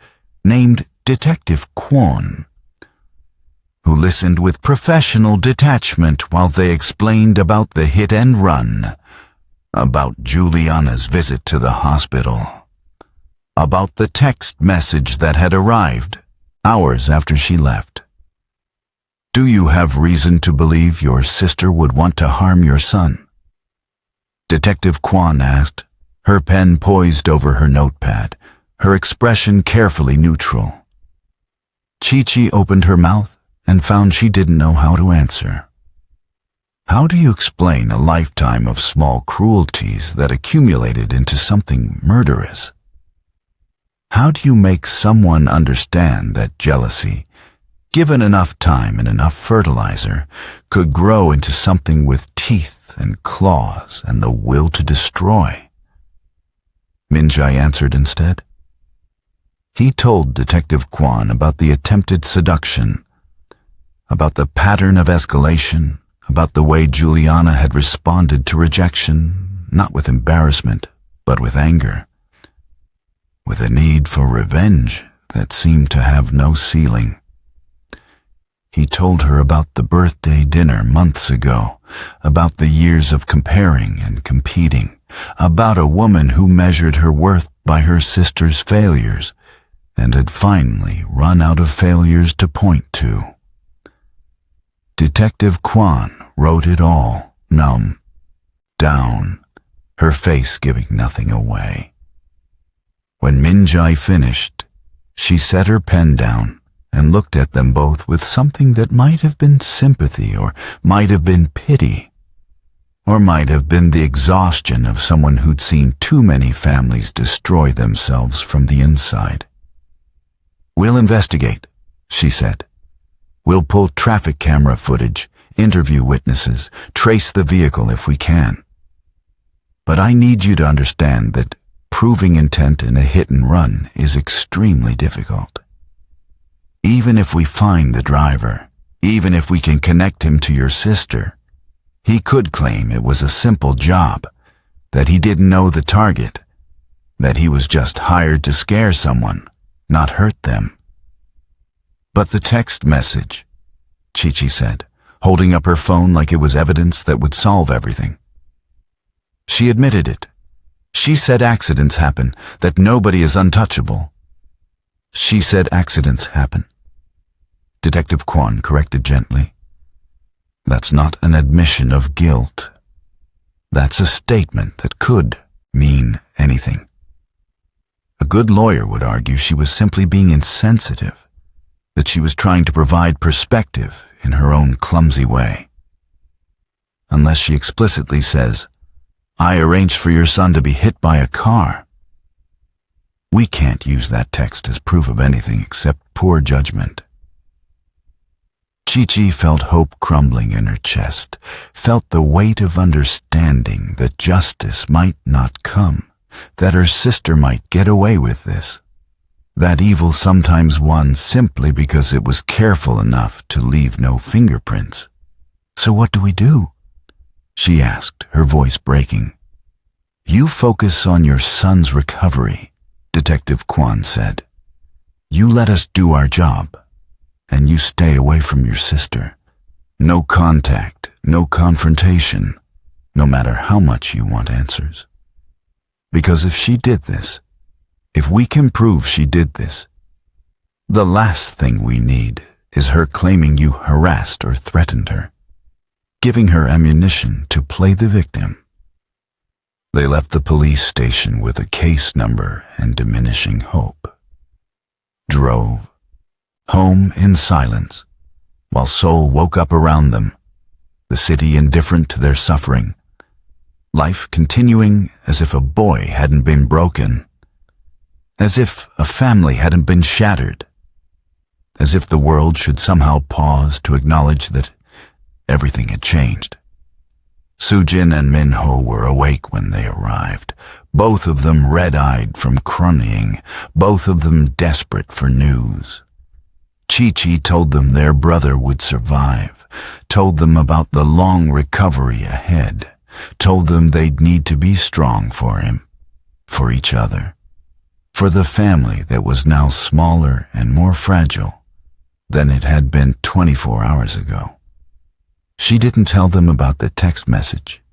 named Detective Kwon, who listened with professional detachment while they explained about the hit and run, about Juliana's visit to the hospital, about the text message that had arrived hours after she left. Do you have reason to believe your sister would want to harm your son? Detective Kwon asked, her pen poised over her notepad, her expression carefully neutral. Chichi opened her mouth and found she didn't know how to answer. How do you explain a lifetime of small cruelties that accumulated into something murderous? How do you make someone understand that jealousy, given enough time and enough fertilizer, could grow into something with teeth and claws and the will to destroy? Minjai answered instead. He told Detective Kwon about the attempted seduction, about the pattern of escalation, about the way Juliana had responded to rejection, not with embarrassment, but with anger, with a need for revenge that seemed to have no ceiling. He told her about the birthday dinner months ago, about the years of comparing and competing, about a woman who measured her worth by her sister's failures and had finally run out of failures to point to. Detective Kwan wrote it all, numb, down, her face giving nothing away. When Minjai finished, she set her pen down and looked at them both with something that might have been sympathy or might have been pity, or might have been the exhaustion of someone who'd seen too many families destroy themselves from the inside. "We'll investigate," she said. "We'll pull traffic camera footage, interview witnesses, trace the vehicle if we can. But I need you to understand that proving intent in a hit and run is extremely difficult. Even if we find the driver, even if we can connect him to your sister, he could claim it was a simple job, that he didn't know the target, that he was just hired to scare someone, not hurt them." "But the text message," Chichi said, holding up her phone like it was evidence that would solve everything. She admitted it. She said accidents happen, that nobody is untouchable. "She said accidents happen," Detective Kwan corrected gently. "That's not an admission of guilt. That's a statement that could mean anything. A good lawyer would argue she was simply being insensitive, that she was trying to provide perspective in her own clumsy way. Unless she explicitly says, 'I arranged for your son to be hit by a car.' We can't use that text as proof of anything except poor judgment." Chichi felt hope crumbling in her chest, felt the weight of understanding that justice might not come, that her sister might get away with this, that evil sometimes won simply because it was careful enough to leave no fingerprints. "So what do we do?" she asked, her voice breaking. "You focus on your son's recovery," Detective Kwan said. "You let us do our job, and you stay away from your sister. No contact, no confrontation, no matter how much you want answers. Because if she did this, if we can prove she did this, the last thing we need is her claiming you harassed or threatened her, giving her ammunition to play the victim." They left the police station with a case number and diminishing hope. Drove home in silence, while Seoul woke up around them, the city indifferent to their suffering, life continuing as if a boy hadn't been broken, as if a family hadn't been shattered, as if the world should somehow pause to acknowledge that everything had changed. Sujin and Minho were awake when they arrived, both of them red-eyed from cronying, both of them desperate for news. Chichi told them their brother would survive, told them about the long recovery ahead, told them they'd need to be strong for him, for each other, for the family that was now smaller and more fragile than it had been 24 hours ago. She didn't tell them about the text message.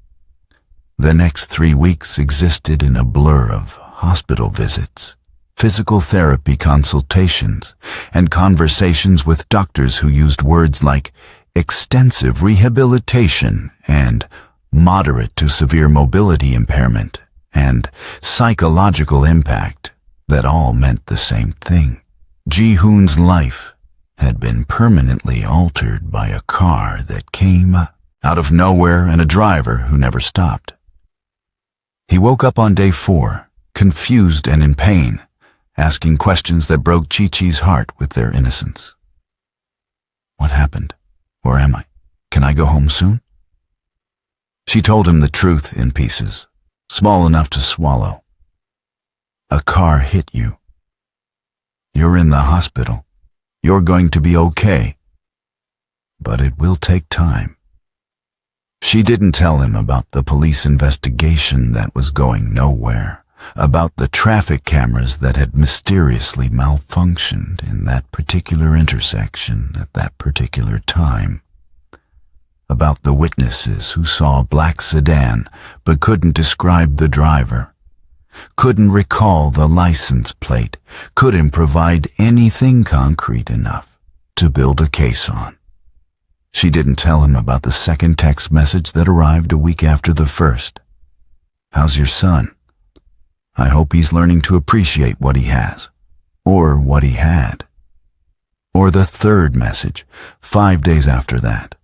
The next 3 weeks existed in a blur of hospital visits, physical therapy consultations, and conversations with doctors who used words like extensive rehabilitation and moderate to severe mobility impairment and psychological impact that all meant the same thing. Ji-hoon's life had been permanently altered by a car that came out of nowhere and a driver who never stopped. He woke up on day 4, confused and in pain, asking questions that broke Chi-Chi's heart with their innocence. "What happened? Where am I? Can I go home soon?" She told him the truth in pieces, small enough to swallow. "A car hit you. You're in the hospital. You're going to be okay. But it will take time." She didn't tell him about the police investigation that was going nowhere, about the traffic cameras that had mysteriously malfunctioned in that particular intersection at that particular time. About the witnesses who saw a black sedan but couldn't describe the driver, couldn't recall the license plate, couldn't provide anything concrete enough to build a case on. She didn't tell him about the second text message that arrived a week after the first. "How's your son? I hope he's learning to appreciate what he has, or what he had." Or the third message, 5 days after that.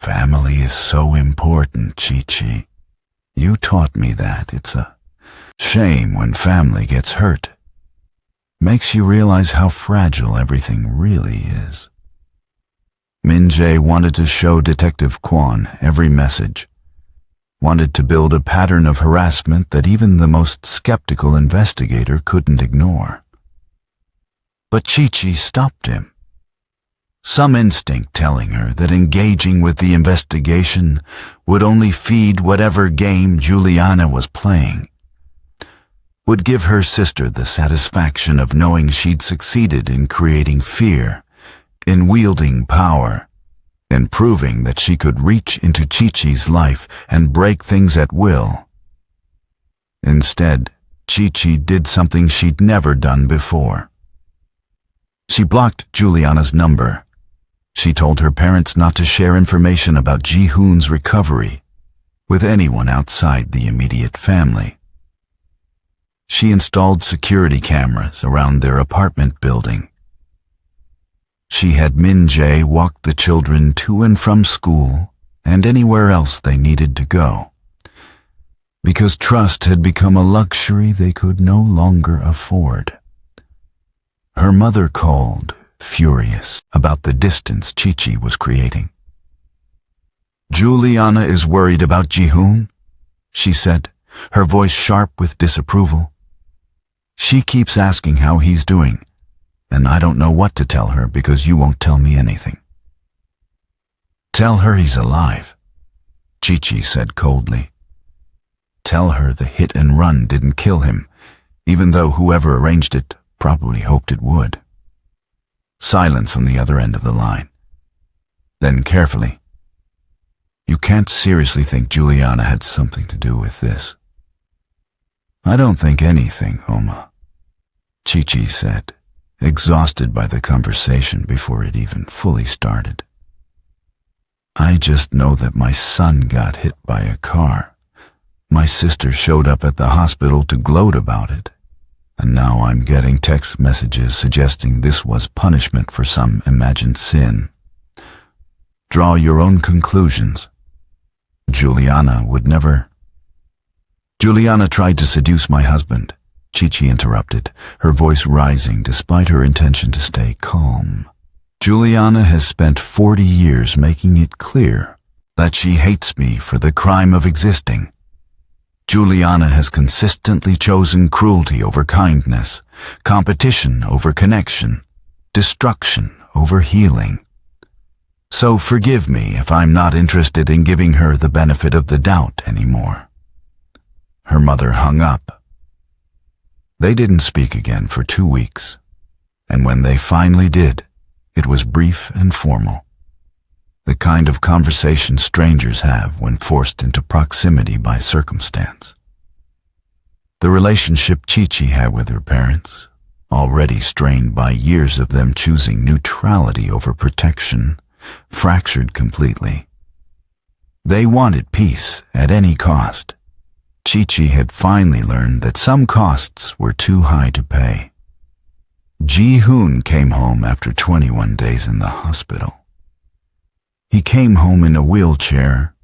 "Family is so important, Chichi. You taught me that. It's a shame when family gets hurt. Makes you realize how fragile everything really is." Min Jae wanted to show Detective Kwon every message, wanted to build a pattern of harassment that even the most skeptical investigator couldn't ignore. But Chichi stopped him. Some instinct telling her that engaging with the investigation would only feed whatever game Juliana was playing, would give her sister the satisfaction of knowing she'd succeeded in creating fear, in wielding power, in proving that she could reach into Chichi's life and break things at will. Instead, Chichi did something she'd never done before. She blocked Juliana's number. She told her parents not to share information about Ji-hoon's recovery with anyone outside the immediate family. She installed security cameras around their apartment building. She had Min Jae walk the children to and from school and anywhere else they needed to go, because trust had become a luxury they could no longer afford. Her mother called, furious about the distance Chichi was creating. "Juliana is worried about Ji-hoon," she said, her voice sharp with disapproval. "She keeps asking how he's doing, and I don't know what to tell her because you won't tell me anything." "Tell her he's alive," Chichi said coldly. "Tell her the hit and run didn't kill him, even though whoever arranged it probably hoped it would." Silence on the other end of the line. Then carefully, "You can't seriously think Juliana had something to do with this." "I don't think anything, Oma," Chichi said, exhausted by the conversation before it even fully started. "I just know that my son got hit by a car. My sister showed up at the hospital to gloat about it, and now I'm getting text messages suggesting this was punishment for some imagined sin. Draw your own conclusions. Juliana would never—" "Juliana tried to seduce my husband," Chichi interrupted, her voice rising despite her intention to stay calm. "Juliana has spent 40 years making it clear that she hates me for the crime of existing. Juliana has consistently chosen cruelty over kindness, competition over connection, destruction over healing. So forgive me if I'm not interested in giving her the benefit of the doubt anymore." Her mother hung up. They didn't speak again for 2 weeks, and when they finally did, it was brief and formal. The kind of conversation strangers have when forced into proximity by circumstance. The relationship Chichi had with her parents, already strained by years of them choosing neutrality over protection, fractured completely. They wanted peace at any cost. Chichi had finally learned that some costs were too high to pay. Ji-hoon came home after 21 days in the hospital. He came home in a wheelchair,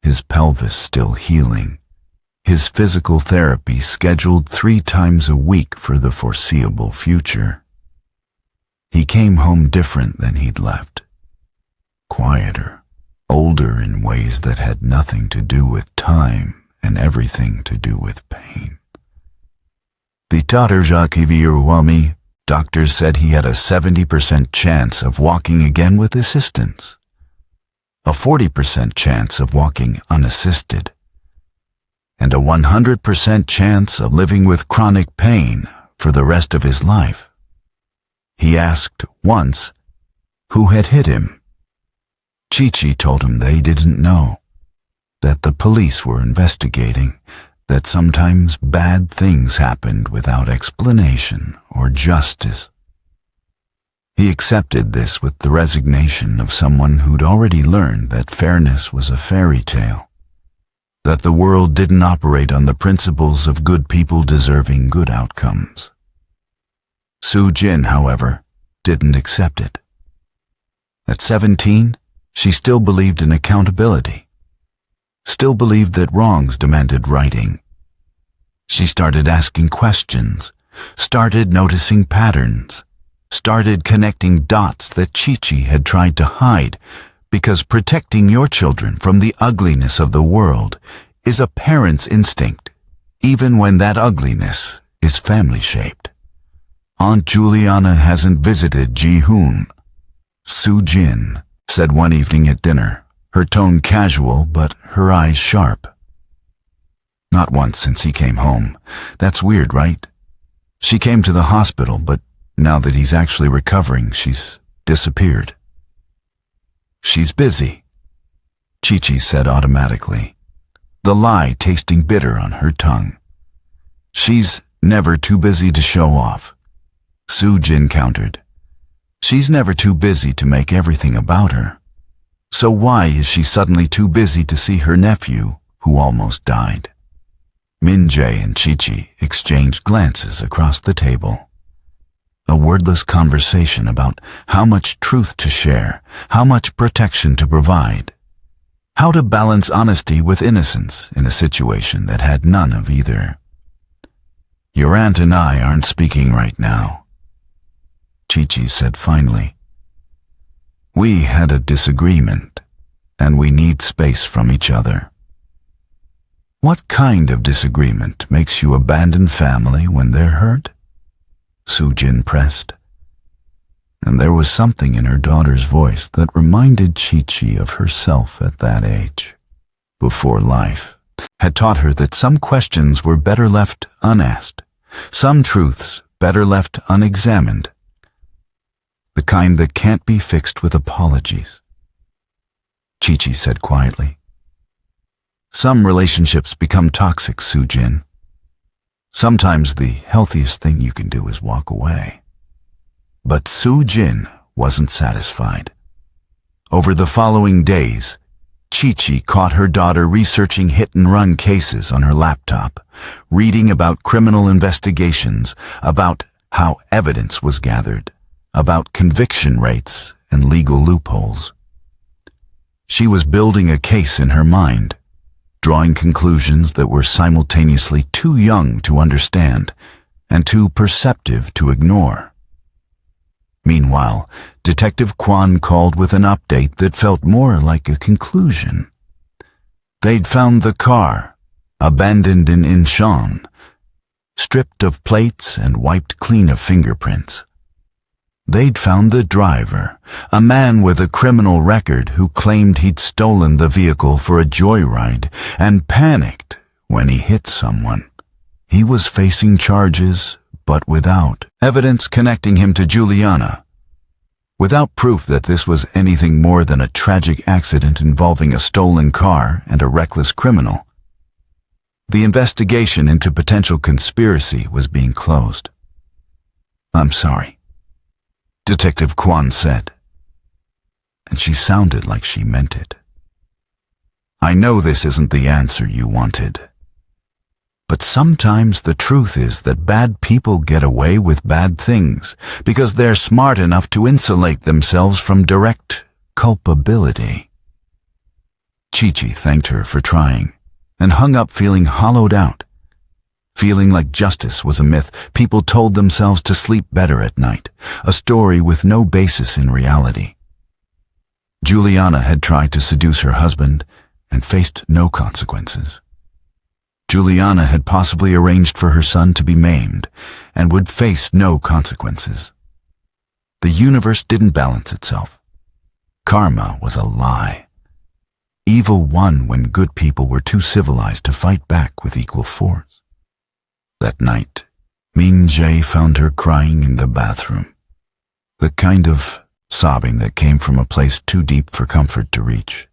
his pelvis still healing, his physical therapy scheduled 3 times a week for the foreseeable future. He came home different than he'd left, quieter, older in ways that had nothing to do with time and everything to do with pain. The doctors said he had a 70% chance of walking again with assistance, a 40% chance of walking unassisted. and a 100% chance of living with chronic pain for the rest of his life. He asked once who had hit him. Chichi told him they didn't know, that the police were investigating, that sometimes bad things happened without explanation or justice. He accepted this with the resignation of someone who'd already learned that fairness was a fairy tale, that the world didn't operate on the principles of good people deserving good outcomes. Soo-jin, however, didn't accept it. At 17, she still believed in accountability, still believed that wrongs demanded righting. She started asking questions, started noticing patterns, started connecting dots that Chichi had tried to hide, because protecting your children from the ugliness of the world is a parent's instinct, even when that ugliness is family-shaped. Aunt Juliana hasn't visited Ji-hoon. Soo-jin said one evening at dinner, her tone casual but her eyes sharp. Not once since he came home. That's weird, right? She came to the hospital, but now that he's actually recovering, she's disappeared. She's busy, Chichi said automatically, the lie tasting bitter on her tongue. She's never too busy to show off, Soo-jin countered. She's never too busy to make everything about her. So why is she suddenly too busy to see her nephew, who almost died? Min-jae and Chichi exchanged glances across the table. A wordless conversation about how much truth to share, how much protection to provide, how to balance honesty with innocence in a situation that had none of either. Your aunt and I aren't speaking right now, Chichi said finally. We had a disagreement, and we need space from each other. What kind of disagreement makes you abandon family when they're hurt? Soo-jin pressed. And there was something in her daughter's voice that reminded Chichi of herself at that age, before life had taught her that some questions were better left unasked, some truths better left unexamined, the kind that can't be fixed with apologies. Chichi said quietly. Some relationships become toxic, Soo-jin. Sometimes the healthiest thing you can do is walk away. But Soo-jin wasn't satisfied. Over the following days, Chichi caught her daughter researching hit-and-run cases on her laptop, reading about criminal investigations, about how evidence was gathered, about conviction rates and legal loopholes. She was building a case in her mind, drawing conclusions that were simultaneously too young to understand and too perceptive to ignore. Meanwhile, Detective Kwan called with an update that felt more like a conclusion. They'd found the car, abandoned in Incheon, stripped of plates and wiped clean of fingerprints. They'd found the driver, a man with a criminal record who claimed he'd stolen the vehicle for a joyride and panicked when he hit someone. He was facing charges, but without evidence connecting him to Juliana, without proof that this was anything more than a tragic accident involving a stolen car and a reckless criminal. The investigation into potential conspiracy was being closed. I'm sorry, Detective Kwan said, and she sounded like she meant it. I know this isn't the answer you wanted, but sometimes the truth is that bad people get away with bad things because they're smart enough to insulate themselves from direct culpability. Chichi thanked her for trying and hung up feeling hollowed out, feeling like justice was a myth people told themselves to sleep better at night, a story with no basis in reality. Juliana had tried to seduce her husband and faced no consequences. Juliana had possibly arranged for her son to be maimed and would face no consequences. The universe didn't balance itself. Karma was a lie. Evil won when good people were too civilized to fight back with equal force. That night, Min-jae found her crying in the bathroom. The kind of sobbing that came from a place too deep for comfort to reach.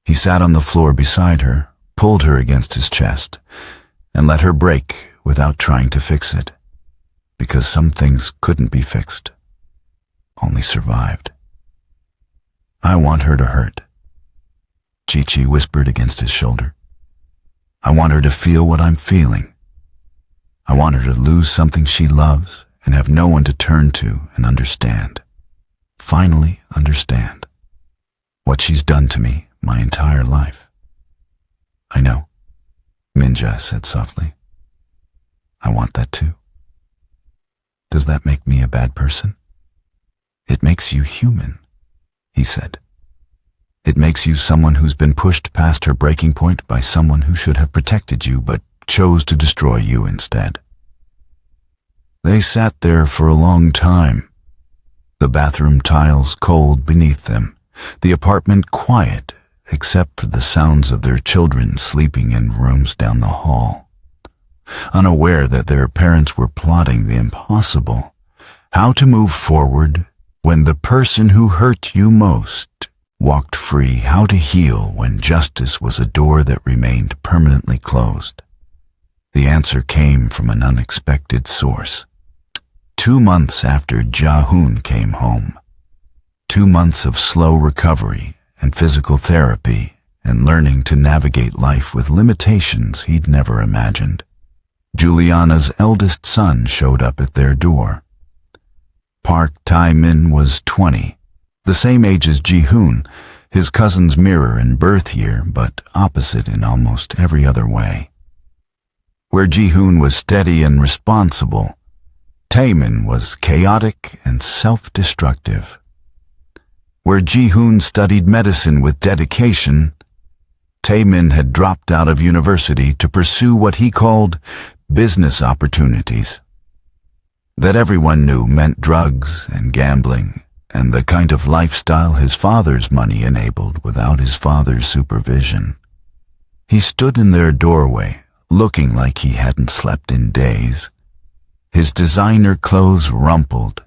He sat on the floor beside her, pulled her against his chest, and let her break without trying to fix it, because some things couldn't be fixed, only survived. "I want her to hurt," Chichi whispered against his shoulder. "I want her to feel what I'm feeling. I want her to lose something she loves and have no one to turn to and understand. Finally understand what she's done to me my entire life." "I know," Min-jae said softly. "I want that too." "Does that make me a bad person?" "It makes you human," he said. "It makes you someone who's been pushed past her breaking point by someone who should have protected you but chose to destroy you instead." They sat there for a long time, the bathroom tiles cold beneath them, the apartment quiet except for the sounds of their children sleeping in rooms down the hall. Unaware that their parents were plotting the impossible, how to move forward when the person who hurt you most walked free, how to heal when justice was a door that remained permanently closed. The answer came from an unexpected source. 2 months after Ja-hoon came home. 2 months of slow recovery and physical therapy and learning to navigate life with limitations he'd never imagined. Juliana's eldest son showed up at their door. Park Tae-min was 20, the same age as Ji-hoon, his cousin's mirror in birth year, but opposite in almost every other way. Where Ji-hoon was steady and responsible, Tae-min was chaotic and self-destructive. Where Ji-hoon studied medicine with dedication, Tae-min had dropped out of university to pursue what he called business opportunities. That everyone knew meant drugs and gambling and the kind of lifestyle his father's money enabled without his father's supervision. He stood in their doorway, looking like he hadn't slept in days. His designer clothes rumpled,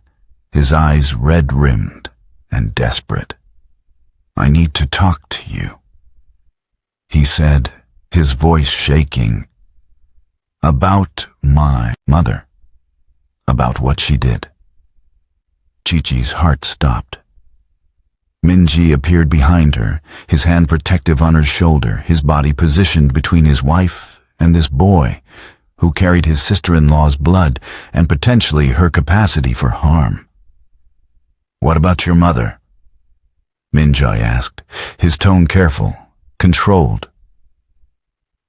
his eyes red-rimmed and desperate. "I need to talk to you," he said, his voice shaking. "About my mother. About what she did." Chichi's heart stopped. Min-jae appeared behind her, his hand protective on her shoulder, his body positioned between his wife and this boy, who carried his sister-in-law's blood and potentially her capacity for harm. "What about your mother?" Min-jae asked, his tone careful, controlled.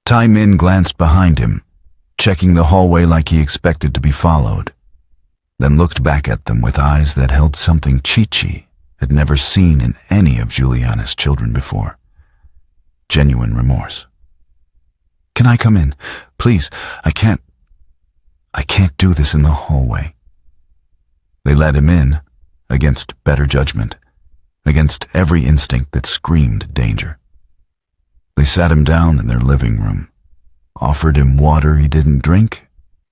Tae-min glanced behind him, checking the hallway like he expected to be followed, then looked back at them with eyes that held something Chichi had never seen in any of Juliana's children before. Genuine remorse. "Can I come in? Please, I can't do this in the hallway." They let him in, against better judgment, against every instinct that screamed danger. They sat him down in their living room, offered him water he didn't drink,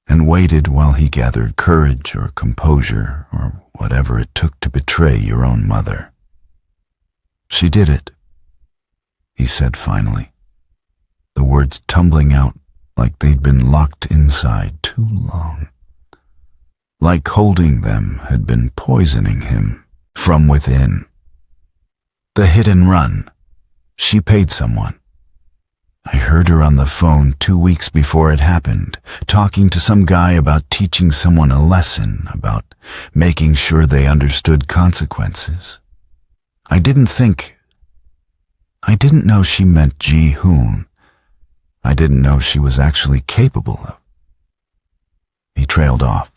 and waited while he gathered courage or composure or whatever it took to betray your own mother. "She did it," he said finally, the words tumbling out like they'd been locked inside too long. Like holding them had been poisoning him from within. The hit and run. She paid someone. I heard her on the phone 2 weeks before it happened, talking to some guy about teaching someone a lesson, about making sure they understood consequences. I didn't know she meant Ji-hoon. I didn't know she was actually capable of. He trailed off,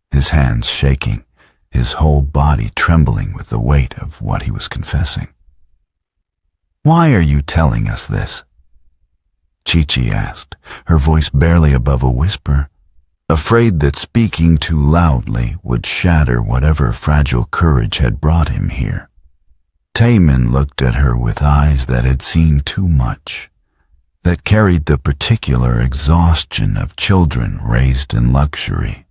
his hands shaking, his whole body trembling with the weight of what he was confessing. "Why are you telling us this?" Chichi asked, her voice barely above a whisper, afraid that speaking too loudly would shatter whatever fragile courage had brought him here. Taemin looked at her with eyes that had seen too much, that carried the particular exhaustion of children raised in luxury,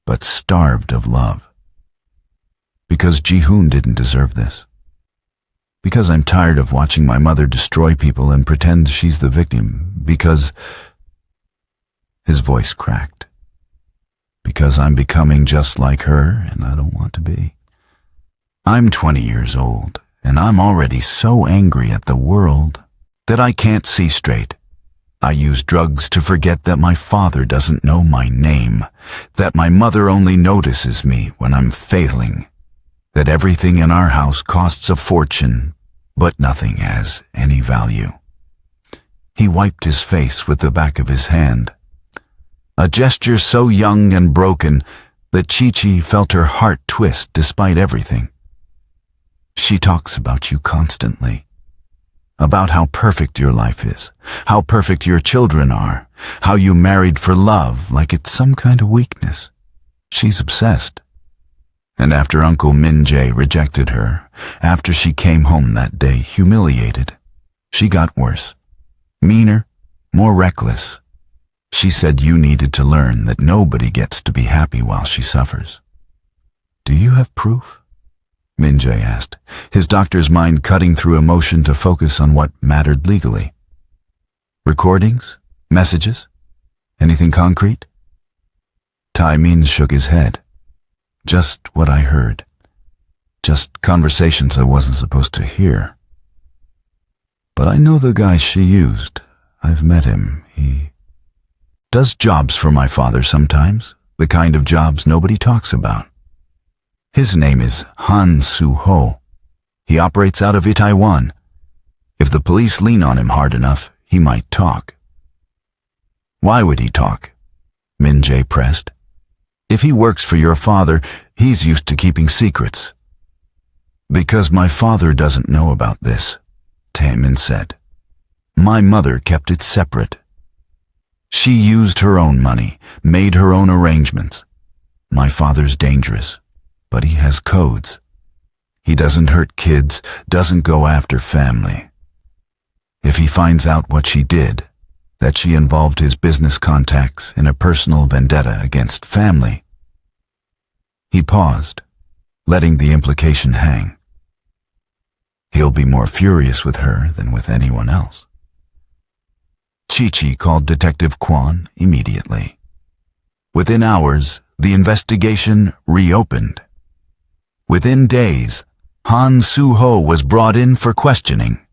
but starved of love. Because Ji-hoon didn't deserve this. Because I'm tired of watching my mother destroy people and pretend she's the victim. Because... His voice cracked. Because I'm becoming just like her and I don't want to be. I'm 20 years old and I'm already so angry at the world that I can't see straight. I use drugs to forget that my father doesn't know my name, that my mother only notices me when I'm failing, that everything in our house costs a fortune, but nothing has any value. He wiped his face with the back of his hand, a gesture so young and broken that Chichi felt her heart twist despite everything. She talks about you constantly, about how perfect your life is, how perfect your children are, how you married for love like it's some kind of weakness. She's obsessed. And after Uncle Min-jae rejected her, after she came home that day humiliated, she got worse, meaner, more reckless. She said you needed to learn that nobody gets to be happy while she suffers. Do you have proof? Min-jae asked, his doctor's mind cutting through emotion to focus on what mattered legally. Recordings? Messages? Anything concrete? Taemin shook his head. Just what I heard. Just conversations I wasn't supposed to hear. But I know the guy she used. I've met him. He does jobs for my father sometimes, the kind of jobs nobody talks about. His name is Han Soo-ho. He operates out of Itaewon. If the police lean on him hard enough, he might talk. Why would he talk? Min-jae pressed. If he works for your father, he's used to keeping secrets. Because my father doesn't know about this, Taemin said. My mother kept it separate. She used her own money, made her own arrangements. My father's dangerous, but he has codes. He doesn't hurt kids, doesn't go after family. If he finds out what she did, that she involved his business contacts in a personal vendetta against family. He paused, letting the implication hang. He'll be more furious with her than with anyone else. Chichi called Detective Kwon immediately. Within hours, the investigation reopened. Within days, Han Soo-ho was brought in for questioning.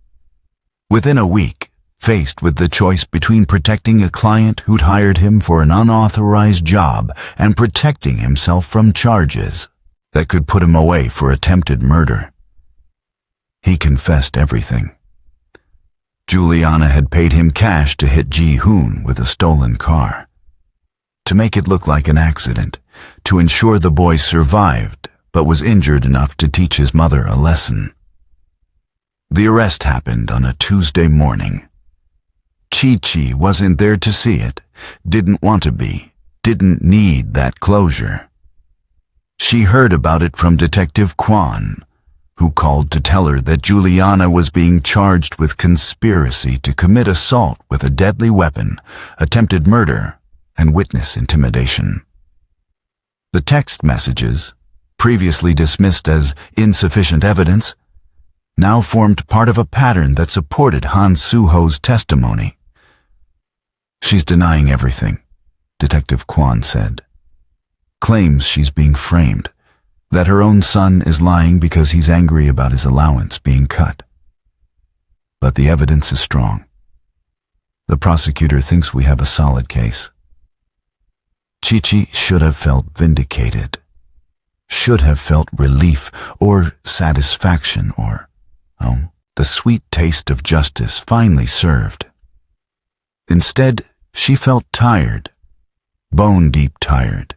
Within a week, faced with the choice between protecting a client who'd hired him for an unauthorized job and protecting himself from charges that could put him away for attempted murder, he confessed everything. Juliana had paid him cash to hit Ji-hoon with a stolen car, to make it look like an accident, to ensure the boy survived but was injured enough to teach his mother a lesson. The arrest happened on a Tuesday morning. Chichi wasn't there to see it, didn't want to be, didn't need that closure. She heard about it from Detective Kwon, who called to tell her that Juliana was being charged with conspiracy to commit assault with a deadly weapon, attempted murder, and witness intimidation. The text messages, previously dismissed as insufficient evidence, now formed part of a pattern that supported Han Soo-ho's testimony. She's denying everything, Detective Kwon said. Claims she's being framed, that her own son is lying because he's angry about his allowance being cut. But the evidence is strong. The prosecutor thinks we have a solid case. Chichi should have felt vindicated, should have felt relief or satisfaction or, the sweet taste of justice finally served. Instead, she felt tired, bone-deep tired.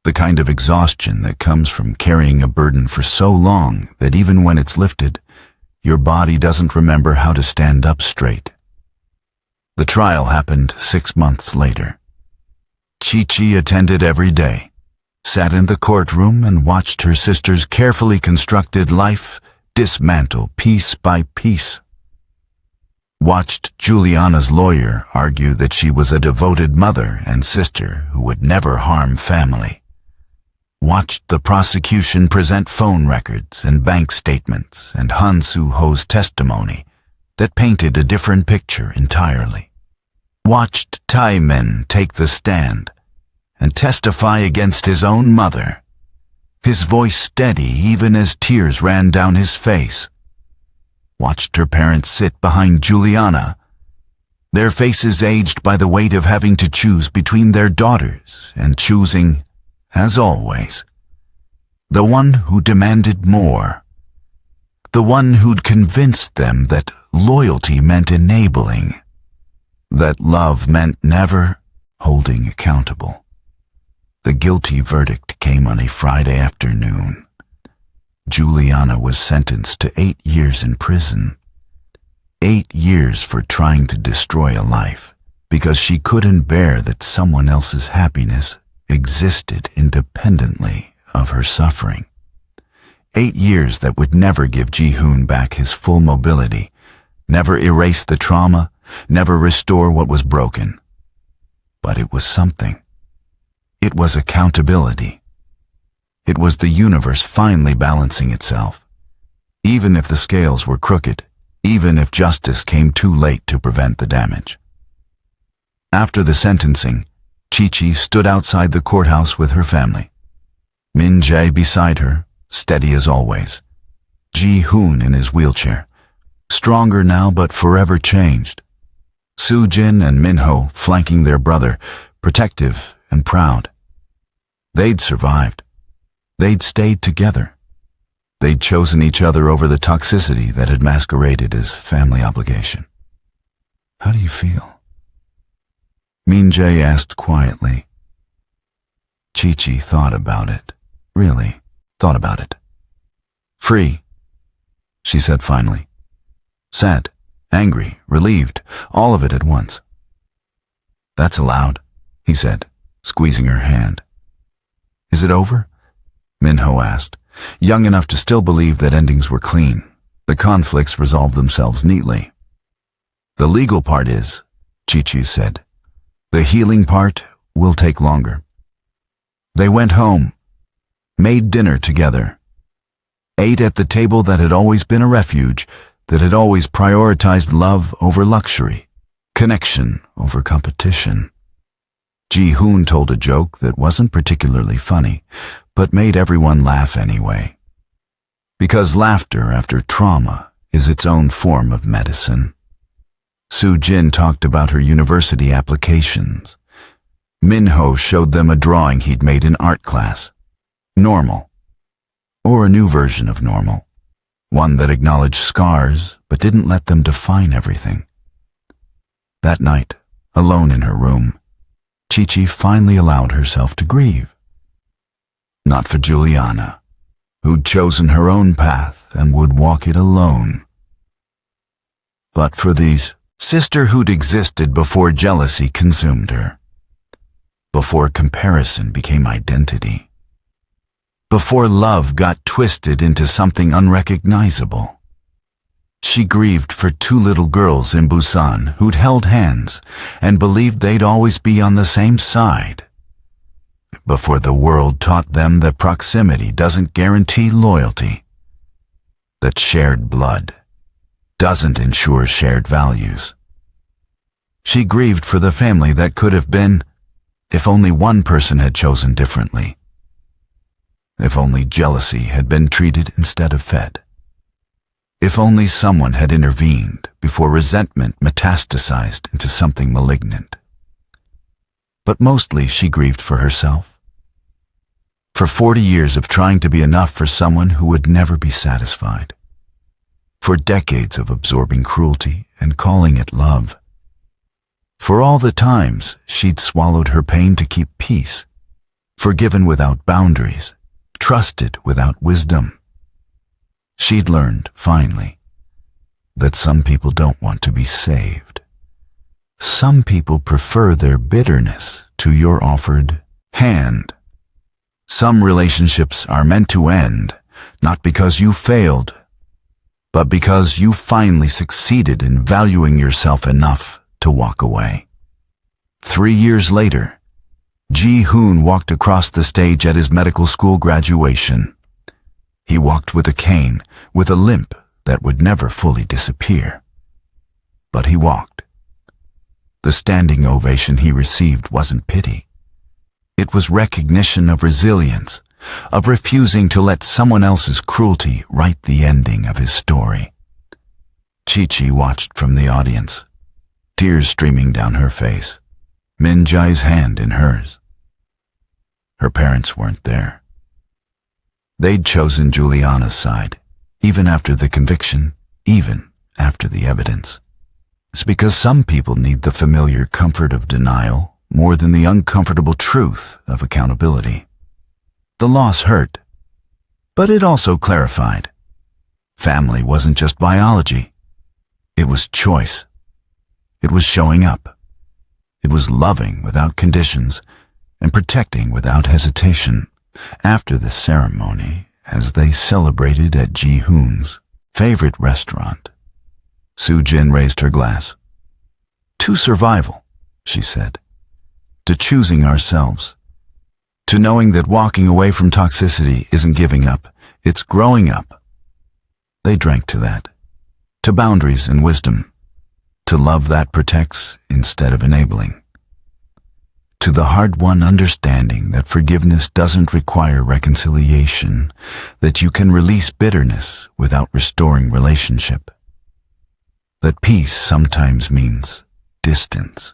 The kind of exhaustion that comes from carrying a burden for so long that even when it's lifted, your body doesn't remember how to stand up straight. The trial happened 6 months later. Chichi attended every day, sat in the courtroom and watched her sister's carefully constructed life dismantle piece by piece. Watched Juliana's lawyer argue that she was a devoted mother and sister who would never harm family. Watched the prosecution present phone records and bank statements and Han Soo-ho's testimony that painted a different picture entirely. Watched Tae Min take the stand and testify against his own mother, his voice steady even as tears ran down his face. Watched her parents sit behind Juliana, their faces aged by the weight of having to choose between their daughters and choosing, as always, the one who demanded more, the one who'd convinced them that loyalty meant enabling, that love meant never holding accountable. The guilty verdict came on a Friday afternoon. Juliana was sentenced to 8 years in prison. 8 years for trying to destroy a life because she couldn't bear that someone else's happiness existed independently of her suffering. 8 years that would never give Ji-hoon back his full mobility, never erase the trauma, never restore what was broken. But it was something. It was accountability. It was the universe finally balancing itself. Even if the scales were crooked, even if justice came too late to prevent the damage. After the sentencing, Chichi stood outside the courthouse with her family. Min Jae beside her, steady as always. Ji-hoon in his wheelchair, stronger now but forever changed. Soo-jin and Min-ho flanking their brother, protective and proud. They'd survived. They'd stayed together. They'd chosen each other over the toxicity that had masqueraded as family obligation. How do you feel? Min Jae asked quietly. Chichi thought about it. Really thought about it. Free, she said finally. Sad, angry, relieved, all of it at once. That's allowed, he said, squeezing her hand. Is it over? Min-ho asked, young enough to still believe that endings were clean. The conflicts resolved themselves neatly. The legal part is, Chichi said. The healing part will take longer. They went home, made dinner together, ate at the table that had always been a refuge, that had always prioritized love over luxury, connection over competition. Ji-hoon told a joke that wasn't particularly funny, but made everyone laugh anyway. Because laughter after trauma is its own form of medicine. Soo-jin talked about her university applications. Min-ho showed them a drawing he'd made in art class. Normal. Or a new version of normal. One that acknowledged scars but didn't let them define everything. That night, alone in her room, Chichi finally allowed herself to grieve. Not for Juliana, who'd chosen her own path and would walk it alone. But for these sisterhood existed before jealousy consumed her. Before comparison became identity. Before love got twisted into something unrecognizable. She grieved for 2 little girls in Busan who'd held hands and believed they'd always be on the same side. Before the world taught them that proximity doesn't guarantee loyalty. That shared blood doesn't ensure shared values. She grieved for the family that could have been, if only one person had chosen differently. If only jealousy had been treated instead of fed. If only someone had intervened before resentment metastasized into something malignant. But mostly she grieved for herself. For 40 years of trying to be enough for someone who would never be satisfied. For decades of absorbing cruelty and calling it love. For all the times she'd swallowed her pain to keep peace. Forgiven without boundaries. Trusted without wisdom. She'd learned, finally, that some people don't want to be saved. Some people prefer their bitterness to your offered hand. Some relationships are meant to end, not because you failed, but because you finally succeeded in valuing yourself enough to walk away. 3 years later, Ji-hoon walked across the stage at his medical school graduation. He walked with a cane, with a limp that would never fully disappear. But he walked. The standing ovation he received wasn't pity. It was recognition of resilience, of refusing to let someone else's cruelty write the ending of his story. Chichi watched from the audience, tears streaming down her face, Min-jae's hand in hers. Her parents weren't there. They'd chosen Juliana's side, even after the conviction, even after the evidence. It's because some people need the familiar comfort of denial more than the uncomfortable truth of accountability. The loss hurt, but it also clarified. Family wasn't just biology. It was choice. It was showing up. It was loving without conditions and protecting without hesitation. After the ceremony, as they celebrated at Ji-hoon's favorite restaurant, Soo-jin raised her glass. To survival, she said. To choosing ourselves. To knowing that walking away from toxicity isn't giving up, it's growing up. They drank to that. To boundaries and wisdom. To love that protects instead of enabling. To the hard-won understanding that forgiveness doesn't require reconciliation, that you can release bitterness without restoring relationship. That peace sometimes means distance.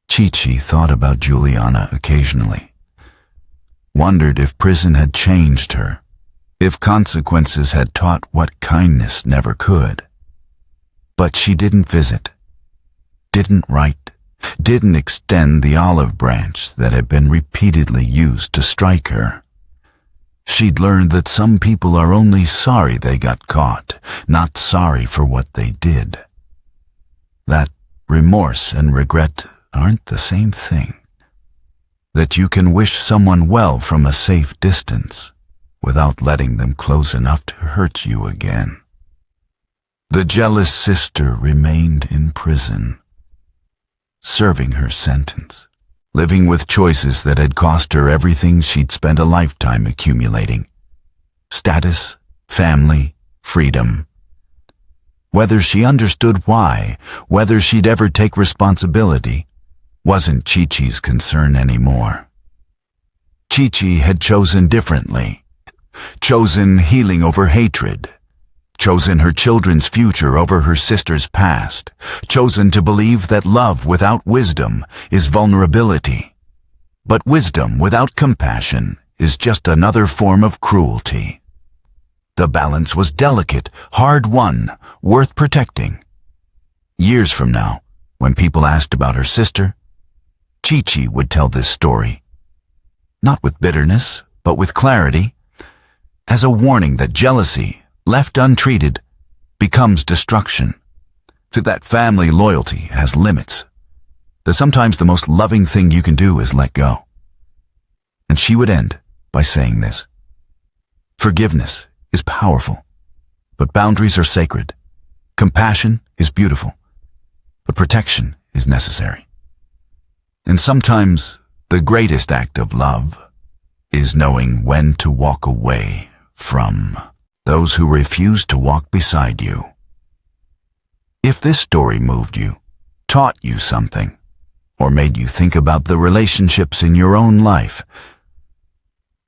Chichi thought about Juliana occasionally, wondered if prison had changed her, if consequences had taught what kindness never could. But she didn't visit, didn't write, didn't extend the olive branch that had been repeatedly used to strike her. She'd learned that some people are only sorry they got caught, not sorry for what they did. That remorse and regret aren't the same thing. That you can wish someone well from a safe distance without letting them close enough to hurt you again. The jealous sister remained in prison, serving her sentence, living with choices that had cost her everything she'd spent a lifetime accumulating. Status, family, freedom. Whether she understood why, whether she'd ever take responsibility, wasn't Chichi's concern anymore. Chichi had chosen differently, chosen healing over hatred, chosen her children's future over her sister's past, chosen to believe that love without wisdom is vulnerability. But wisdom without compassion is just another form of cruelty. The balance was delicate, hard-won, worth protecting. Years from now, when people asked about her sister, Chichi would tell this story. Not with bitterness, but with clarity, as a warning that jealousy, left untreated, becomes destruction. That family loyalty has limits. That sometimes the most loving thing you can do is let go. And she would end by saying this. Forgiveness is powerful, but boundaries are sacred. Compassion is beautiful, but protection is necessary. And sometimes the greatest act of love is knowing when to walk away from those who refuse to walk beside you. If this story moved you, taught you something, or made you think about the relationships in your own life,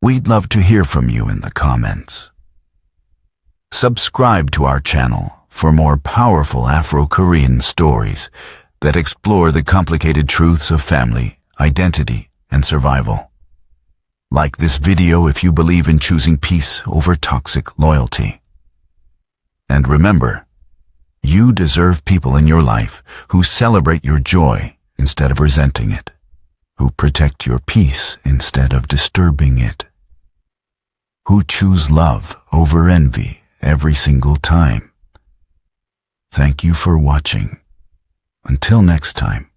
we'd love to hear from you in the comments. Subscribe to our channel for more powerful Afro-Korean stories that explore the complicated truths of family, identity, and survival. Like this video if you believe in choosing peace over toxic loyalty. And remember, you deserve people in your life who celebrate your joy instead of resenting it, who protect your peace instead of disturbing it, who choose love over envy every single time. Thank you for watching. Until next time.